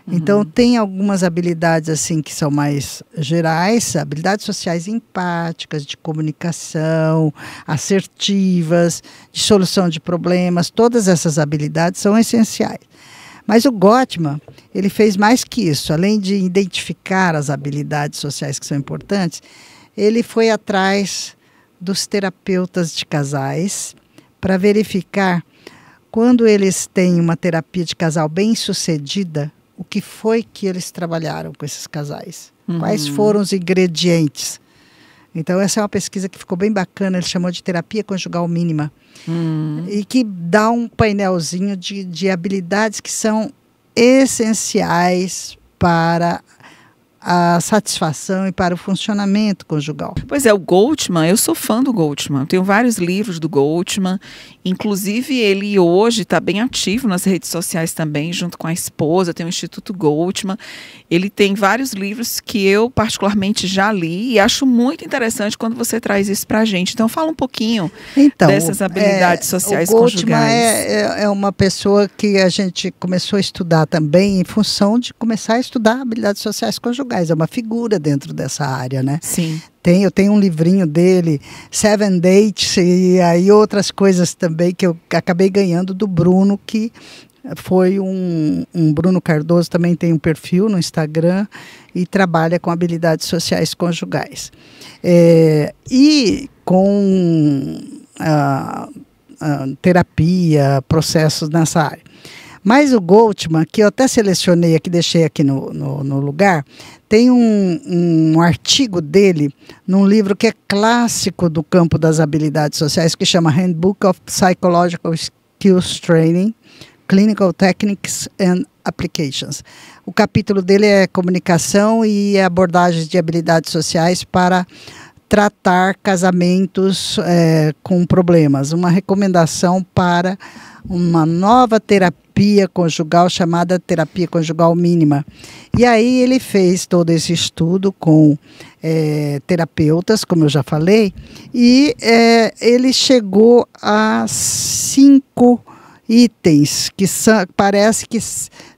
Então, tem algumas habilidades assim que são mais gerais, habilidades sociais empáticas, de comunicação, assertivas, de solução de problemas. Todas essas habilidades são essenciais. Mas o Gottman, ele fez mais que isso. Além de identificar as habilidades sociais que são importantes, ele foi atrás dos terapeutas de casais para verificar, quando eles têm uma terapia de casal bem sucedida, o que foi que eles trabalharam com esses casais. Quais foram os ingredientes. Então, essa é uma pesquisa que ficou bem bacana, ele chamou de terapia conjugal mínima. E que dá um painelzinho de habilidades que são essenciais para a satisfação e para o funcionamento conjugal. Pois é, o Gottman, eu sou fã do Gottman, eu tenho vários livros do Gottman, inclusive ele hoje está bem ativo nas redes sociais também, junto com a esposa, tem o Instituto Gottman, ele tem vários livros que eu particularmente já li e acho muito interessante quando você traz isso para a gente. Então fala um pouquinho dessas habilidades sociais conjugais. O Gottman é uma pessoa que a gente começou a estudar também em função de começar a estudar habilidades sociais conjugais. É uma figura dentro dessa área, né? Sim. Eu tenho um livrinho dele, Seven Dates, e aí outras coisas também que eu acabei ganhando do Bruno, que foi um Bruno Cardoso, também tem um perfil no Instagram e trabalha com habilidades sociais conjugais. E com terapia, processos nessa área. Mas o Gottman, que eu até selecionei aqui, deixei aqui no lugar, tem um artigo dele num livro que é clássico do campo das habilidades sociais, que chama Handbook of Psychological Skills Training, Clinical Techniques and Applications. O capítulo dele é comunicação e abordagens de habilidades sociais para tratar casamentos com problemas. Uma recomendação para uma nova terapia conjugal chamada terapia conjugal mínima. E aí ele fez todo esse estudo com terapeutas, como eu já falei, e ele chegou a 5 itens que parece que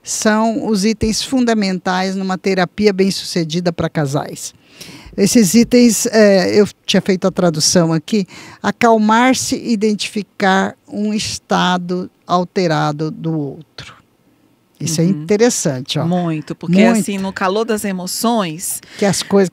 são os itens fundamentais numa terapia bem-sucedida para casais. Esses itens, eu tinha feito a tradução aqui: acalmar-se e identificar um estado alterado do outro. Isso é interessante, ó. Muito, porque assim, no calor das emoções... Que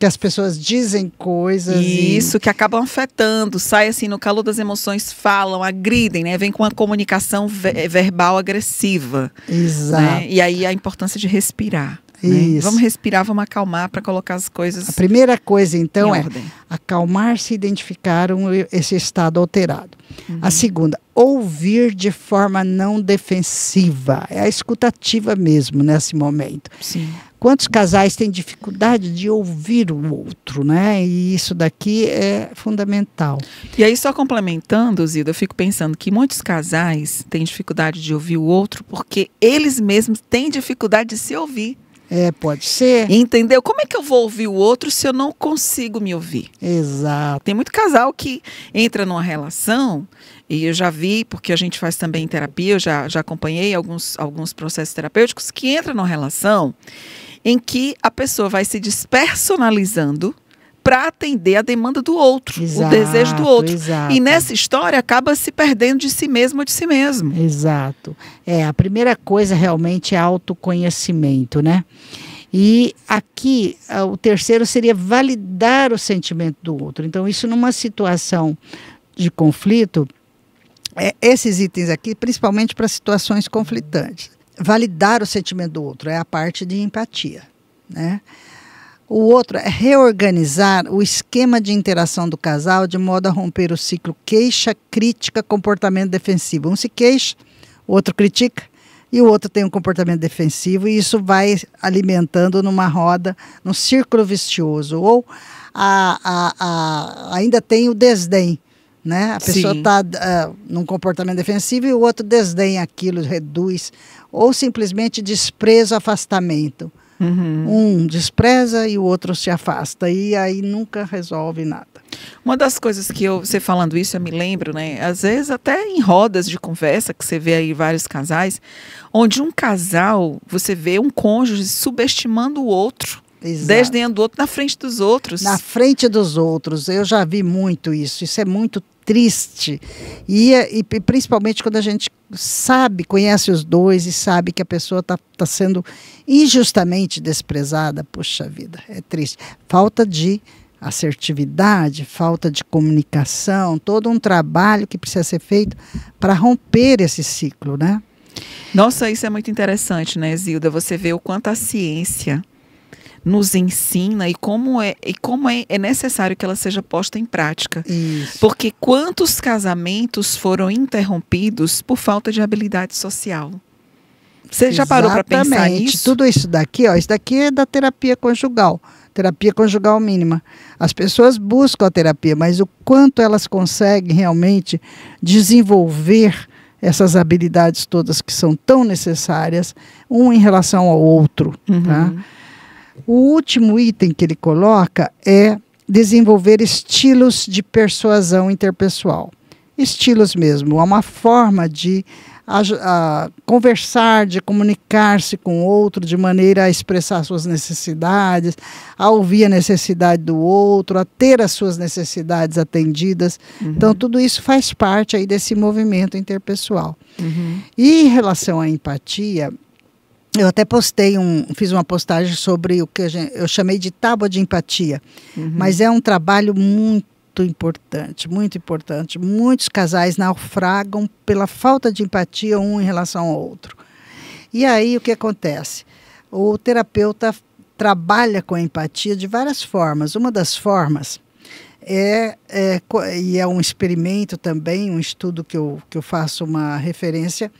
as pessoas dizem coisas... Isso, que acabam afetando, sai assim, no calor das emoções, falam, agridem, né? Vem com uma comunicação verbal agressiva. Exato. Né? E aí a importância de respirar. Né? Vamos respirar, vamos acalmar para colocar as coisas. A primeira coisa, então, em é ordem. Acalmar-se e identificar esse estado alterado. A segunda, ouvir de forma não defensiva. É a escutativa mesmo nesse momento. Sim. Quantos casais têm dificuldade de ouvir o outro, né? E isso daqui é fundamental. E aí, só complementando, Zilda, eu fico pensando que muitos casais têm dificuldade de ouvir o outro porque eles mesmos têm dificuldade de se ouvir. Pode ser. Entendeu? Como é que eu vou ouvir o outro se eu não consigo me ouvir? Exato. Tem muito casal que entra numa relação, e eu já vi, porque a gente faz também terapia, eu já acompanhei alguns processos terapêuticos, que entra numa relação em que a pessoa vai se despersonalizando para atender a demanda do outro, Exato, o desejo do outro. exato. E nessa história acaba se perdendo de si mesmo ou de si mesmo. Exato. A primeira coisa realmente é autoconhecimento, né? E aqui, o terceiro seria validar o sentimento do outro. Então, isso numa situação de conflito, esses itens aqui, principalmente para situações conflitantes. Validar o sentimento do outro é a parte de empatia, né? O outro é reorganizar o esquema de interação do casal de modo a romper o ciclo queixa, crítica, comportamento defensivo. Um se queixa, o outro critica, e o outro tem um comportamento defensivo, e isso vai alimentando numa roda, num círculo vicioso. Ou ainda tem o desdém, né? A pessoa está num comportamento defensivo e o outro desdenha aquilo, reduz. Ou simplesmente desprezo, afastamento. Um despreza e o outro se afasta. E aí nunca resolve nada. Uma das coisas que você falando isso, eu me lembro, né? Às vezes até em rodas de conversa, que você vê aí vários casais, onde um casal, você vê um cônjuge subestimando o outro. Exato. Desdenhando o outro na frente dos outros. Na frente dos outros. Eu já vi muito isso. Isso é muito triste. E principalmente quando a gente conhece os dois e sabe que a pessoa está sendo injustamente desprezada. Puxa vida, é triste. Falta de assertividade, falta de comunicação, todo um trabalho que precisa ser feito para romper esse ciclo, né? Nossa, isso é muito interessante, né, Zilda? Você vê o quanto a ciência nos ensina e como é necessário que ela seja posta em prática. Isso. Porque quantos casamentos foram interrompidos por falta de habilidade social? Você já parou para pensar nisso? Tudo isso daqui, isso daqui é da terapia conjugal mínima. As pessoas buscam a terapia, mas o quanto elas conseguem realmente desenvolver essas habilidades todas que são tão necessárias, um em relação ao outro, tá? O último item que ele coloca é desenvolver estilos de persuasão interpessoal. Estilos mesmo, é uma forma de conversar, de comunicar-se com o outro, de maneira a expressar suas necessidades, a ouvir a necessidade do outro, a ter as suas necessidades atendidas. Então, tudo isso faz parte aí desse movimento interpessoal. E em relação à empatia, eu até fiz uma postagem sobre o que eu chamei de tábua de empatia, mas é um trabalho muito importante, muito importante. Muitos casais naufragam pela falta de empatia um em relação ao outro. E aí o que acontece? O terapeuta trabalha com a empatia de várias formas. Uma das formas e é um experimento também, um estudo que eu faço uma referência,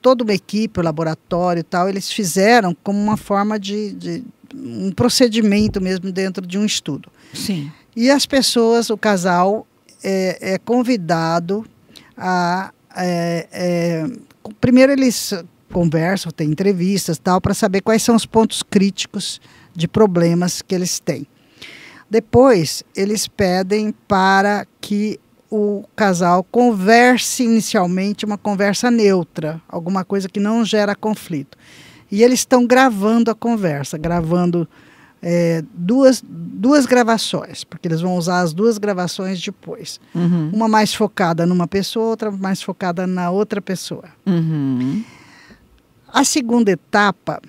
toda uma equipe, o laboratório e tal, eles fizeram como uma forma de um procedimento mesmo dentro de um estudo. Sim. E as pessoas, o casal, é convidado a... primeiro eles conversam, tem entrevistas tal, para saber quais são os pontos críticos de problemas que eles têm. Depois, eles pedem para que o casal converse inicialmente uma conversa neutra, alguma coisa que não gera conflito. E eles estão gravando a conversa, gravando duas gravações, porque eles vão usar as duas gravações depois. Uma mais focada numa pessoa, outra mais focada na outra pessoa. A segunda etapa,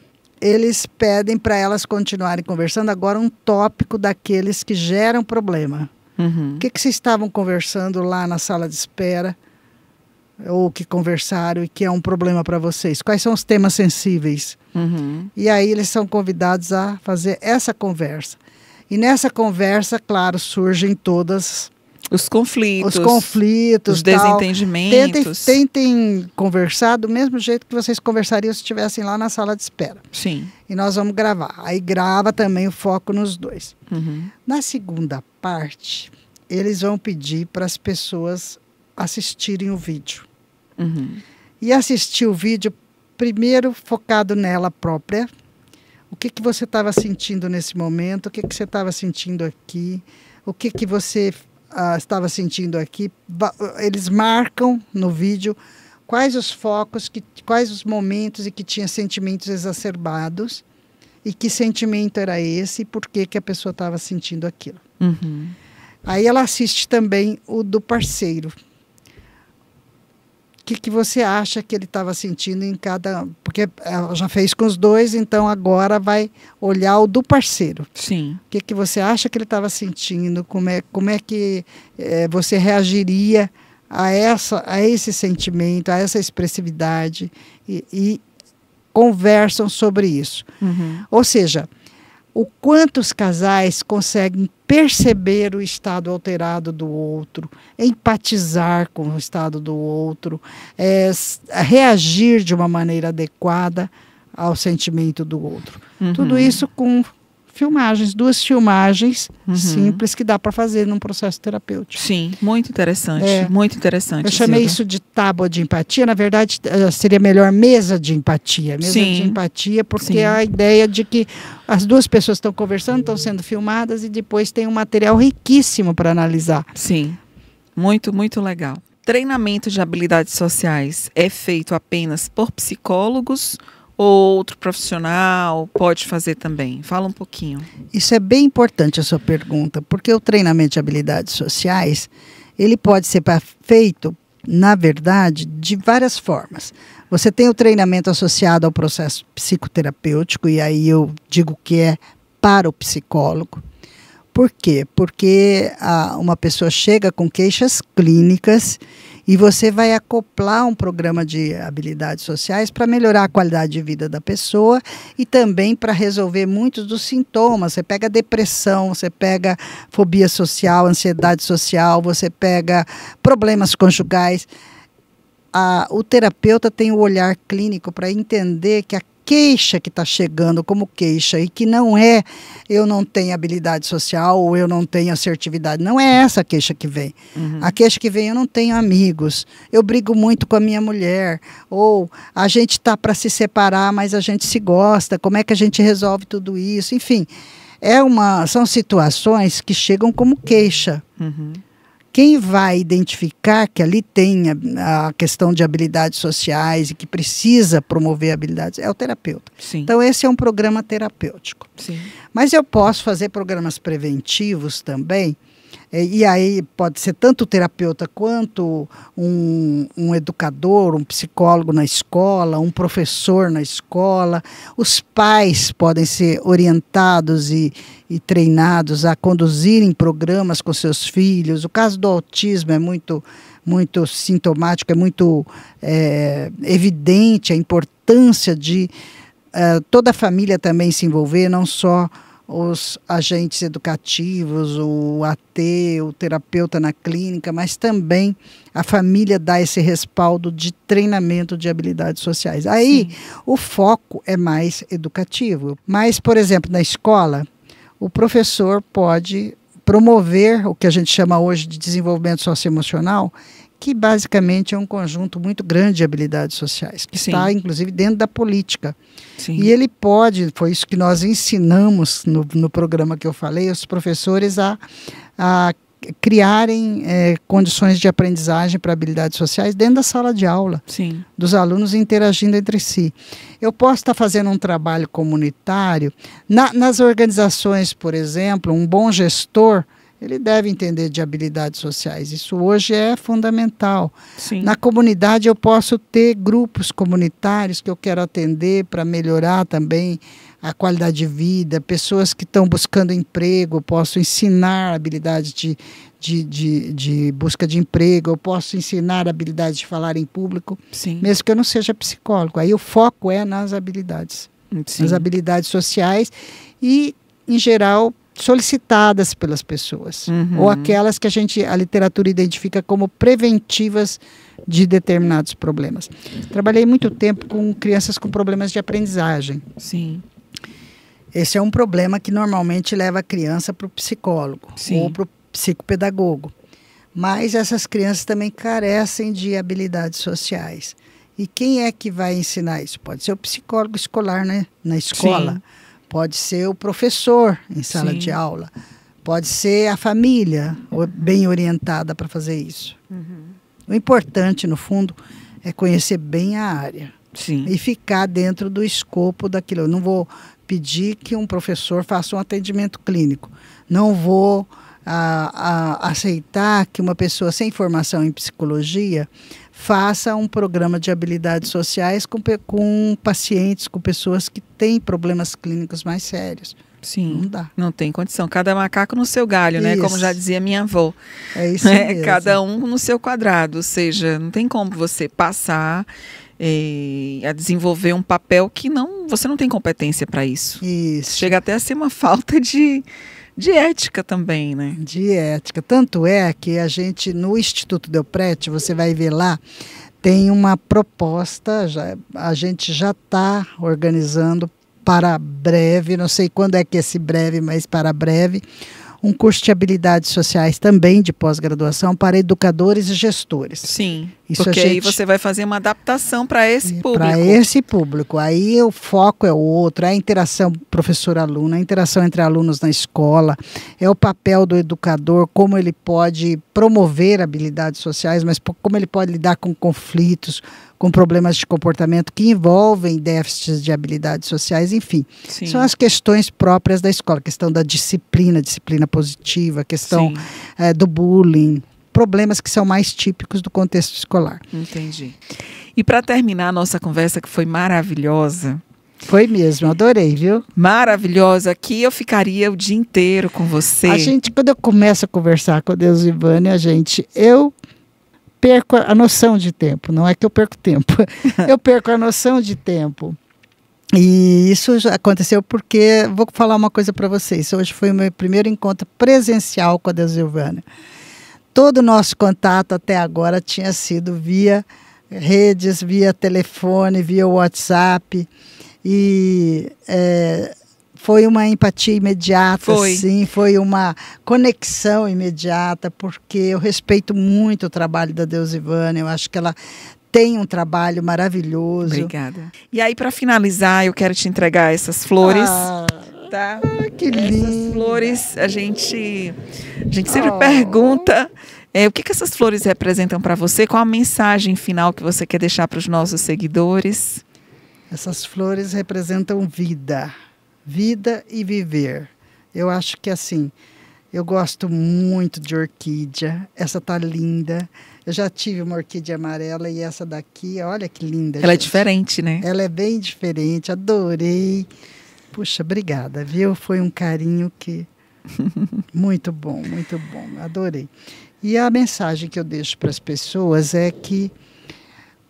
eles pedem para elas continuarem conversando agora um tópico daqueles que geram problema. O que vocês estavam conversando lá na sala de espera, ou que conversaram e que é um problema para vocês? Quais são os temas sensíveis? E aí eles são convidados a fazer essa conversa. E nessa conversa, claro, surgem todos os conflitos, os desentendimentos. Tentem conversar do mesmo jeito que vocês conversariam se estivessem lá na sala de espera. Sim. E nós vamos gravar. Aí grava também o foco nos dois. Na segunda parte, eles vão pedir para as pessoas assistirem o vídeo. E assistir o vídeo primeiro focado nela própria. O que você estava sentindo nesse momento? O que você estava sentindo aqui? O que você estava sentindo aqui? Eles marcam no vídeo quais os focos, quais os momentos em que tinha sentimentos exacerbados. e que sentimento era esse e por que a pessoa estava sentindo aquilo. Uhum. Aí ela assiste também o do parceiro. O que você acha que ele estava sentindo em cada... Porque ela já fez com os dois, então agora vai olhar o do parceiro. Sim. O que você acha que ele estava sentindo? Como é que você reagiria a esse sentimento, a essa expressividade? E conversam sobre isso. Uhum. Ou seja, o quanto os casais conseguem perceber o estado alterado do outro, empatizar com o estado do outro, reagir de uma maneira adequada ao sentimento do outro. Uhum. Tudo isso com filmagens, 2 filmagens Uhum. simples que dá para fazer num processo terapêutico. Sim, muito interessante, muito interessante. Eu chamei Zilda. isso de tábua de empatia, na verdade seria melhor mesa de empatia. Mesa Sim. de empatia, porque Sim. a ideia de que as 2 pessoas estão conversando, estão sendo filmadas e depois tem um material riquíssimo para analisar. Sim, muito, muito legal. Treinamento de habilidades sociais é feito apenas por psicólogos ou outro profissional pode fazer também? Fala um pouquinho. Isso é bem importante a sua pergunta, porque o treinamento de habilidades sociais, ele pode ser feito, na verdade, de várias formas. Você tem o treinamento associado ao processo psicoterapêutico, e aí eu digo que é para o psicólogo. Por quê? Porque uma pessoa chega com queixas clínicas e você vai acoplar um programa de habilidades sociais para melhorar a qualidade de vida da pessoa e também para resolver muitos dos sintomas. Você pega depressão, você pega fobia social, ansiedade social, você pega problemas conjugais. O terapeuta tem o olhar clínico para entender que a queixa que está chegando como queixa e que não é eu não tenho habilidade social ou eu não tenho assertividade, não é essa a queixa que vem. Uhum. A queixa que vem, eu não tenho amigos, eu brigo muito com a minha mulher, ou a gente está para se separar, mas a gente se gosta, como é que a gente resolve tudo isso? Enfim, são situações que chegam como queixa. Uhum. Quem vai identificar que ali tem a questão de habilidades sociais e que precisa promover habilidades é o terapeuta. Sim. Então, esse é um programa terapêutico. Sim. Mas eu posso fazer programas preventivos também, e aí pode ser tanto o terapeuta quanto um educador, um psicólogo na escola, um professor na escola. Os pais podem ser orientados e treinados a conduzirem programas com seus filhos. O caso do autismo é muito sintomático, é muito evidente a importância de toda a família também se envolver, não só os agentes educativos, o AT, o terapeuta na clínica, mas também a família dá esse respaldo de treinamento de habilidades sociais. Aí, sim, o foco é mais educativo. Mas, por exemplo, na escola, o professor pode promover o que a gente chama hoje de desenvolvimento socioemocional, que basicamente é um conjunto muito grande de habilidades sociais, que sim, está inclusive dentro da política. Sim. E ele pode, foi isso que nós ensinamos no programa que eu falei, os professores a criarem condições de aprendizagem para habilidades sociais dentro da sala de aula, sim, dos alunos interagindo entre si. Eu posso estar fazendo um trabalho comunitário, nas organizações, por exemplo, um bom gestor, ele deve entender de habilidades sociais. Isso hoje é fundamental. Sim. Na comunidade eu posso ter grupos comunitários que eu quero atender para melhorar também a qualidade de vida, pessoas que estão buscando emprego, eu posso ensinar habilidades de busca de emprego, eu posso ensinar habilidades de falar em público, sim, mesmo que eu não seja psicólogo. Aí o foco é nas habilidades, sim, nas habilidades sociais e, em geral, solicitadas pelas pessoas, uhum, ou aquelas que a literatura identifica como preventivas de determinados problemas. Trabalhei muito tempo com crianças com problemas de aprendizagem. Sim. Esse é um problema que normalmente leva a criança para o psicólogo, sim, ou para o psicopedagogo. Mas essas crianças também carecem de habilidades sociais. E quem é que vai ensinar isso? Pode ser o psicólogo escolar, né, na escola. Sim. Pode ser o professor em sala, sim, de aula. Pode ser a família bem orientada para fazer isso. Uhum. O importante, no fundo, é conhecer bem a área. Sim. E ficar dentro do escopo daquilo. Eu não vou pedir que um professor faça um atendimento clínico. Não vou aceitar que uma pessoa sem formação em psicologia faça um programa de habilidades sociais com pacientes, com pessoas que têm problemas clínicos mais sérios. Sim, não dá. Não tem condição. Cada macaco no seu galho, né? Como já dizia minha avó. É isso mesmo. Cada um no seu quadrado. Ou seja, não tem como você passar a desenvolver um papel que você não tem competência para isso. Isso. Chega até a ser uma falta de ética também, né? De ética. Tanto é que a gente, no Instituto Delprete, você vai ver lá, tem uma proposta, a gente já está organizando para breve, não sei quando é que é esse breve, mas para breve, um curso de habilidades sociais também de pós-graduação para educadores e gestores. Sim, porque aí você vai fazer uma adaptação para esse público. Para esse público. Aí o foco é outro, é a interação professor-aluno, a interação entre alunos na escola, é o papel do educador, como ele pode promover habilidades sociais, mas como ele pode lidar com conflitos, com problemas de comportamento que envolvem déficits de habilidades sociais, enfim. Sim. São as questões próprias da escola, a questão da disciplina positiva, a questão do bullying, problemas que são mais típicos do contexto escolar. Entendi. E para terminar a nossa conversa, que foi maravilhosa. Foi mesmo, adorei, viu? Maravilhosa. Aqui eu ficaria o dia inteiro com você. Quando eu começo a conversar com a Deusivânia, eu perco a noção de tempo. Não é que eu perco tempo, eu perco a noção de tempo. E isso já aconteceu porque, vou falar uma coisa para vocês, hoje foi o meu primeiro encontro presencial com a Deusivânia. Todo o nosso contato até agora tinha sido via redes, via telefone, via WhatsApp, e foi uma empatia imediata, foi uma conexão imediata, porque eu respeito muito o trabalho da Deusivânia, eu acho que ela tem um trabalho maravilhoso. Obrigada. E aí, para finalizar, eu quero te entregar essas flores. Tá? Que lindo. Essas flores, a gente sempre pergunta o que essas flores representam para você, qual a mensagem final que você quer deixar para os nossos seguidores. Essas flores representam vida e viver. Eu acho que assim, eu gosto muito de orquídea, essa tá linda. Eu já tive uma orquídea amarela e essa daqui, olha que linda. Ela é diferente, né? Ela é bem diferente, adorei. Puxa, obrigada, viu? Foi um carinho que... muito bom, adorei. E a mensagem que eu deixo para as pessoas é que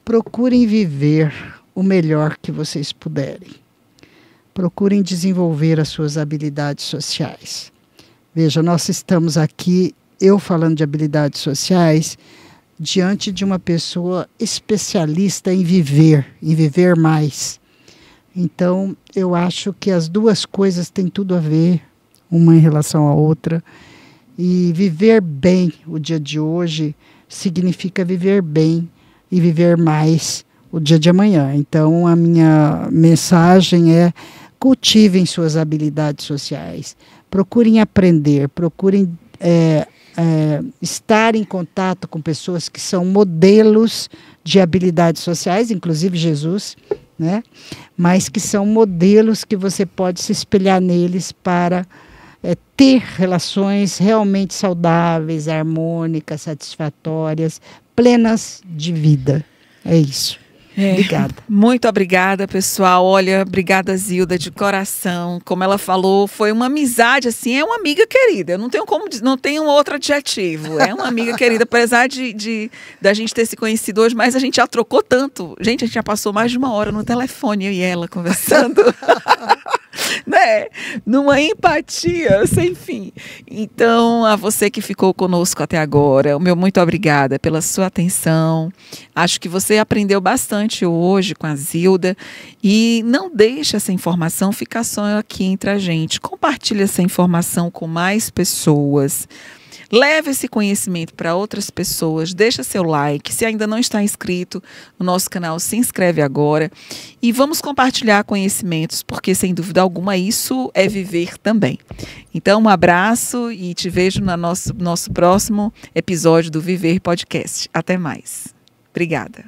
procurem viver o melhor que vocês puderem. Procurem desenvolver as suas habilidades sociais. Veja, nós estamos aqui, eu falando de habilidades sociais, diante de uma pessoa especialista em viver mais. Então, eu acho que as duas coisas têm tudo a ver, uma em relação à outra. E viver bem o dia de hoje significa viver bem e viver mais o dia de amanhã. Então, a minha mensagem é: cultivem suas habilidades sociais, procurem aprender, procurem estar em contato com pessoas que são modelos de habilidades sociais, inclusive Jesus, né? Mas que são modelos que você pode se espelhar neles para ter relações realmente saudáveis, harmônicas, satisfatórias, plenas de vida. É isso. Obrigada. Muito obrigada, pessoal. Olha, obrigada, Zilda, de coração. Como ela falou, foi uma amizade, assim, é uma amiga querida. Eu não tenho outro adjetivo. É uma amiga querida, apesar da gente ter se conhecido hoje, mas a gente já trocou tanto. Gente, a gente já passou mais de 1 hora no telefone, eu e ela conversando. Né? Numa empatia sem fim. Então, a você que ficou conosco até agora, o meu muito obrigada pela sua atenção. Acho que você aprendeu bastante hoje com a Zilda, e não deixe essa informação ficar só aqui entre a gente. Compartilhe essa informação com mais pessoas. Leve esse conhecimento para outras pessoas, deixa seu like, se ainda não está inscrito no nosso canal, se inscreve agora e vamos compartilhar conhecimentos, porque sem dúvida alguma isso é viver também. Então um abraço e te vejo no nosso próximo episódio do Viver Podcast. Até mais. Obrigada.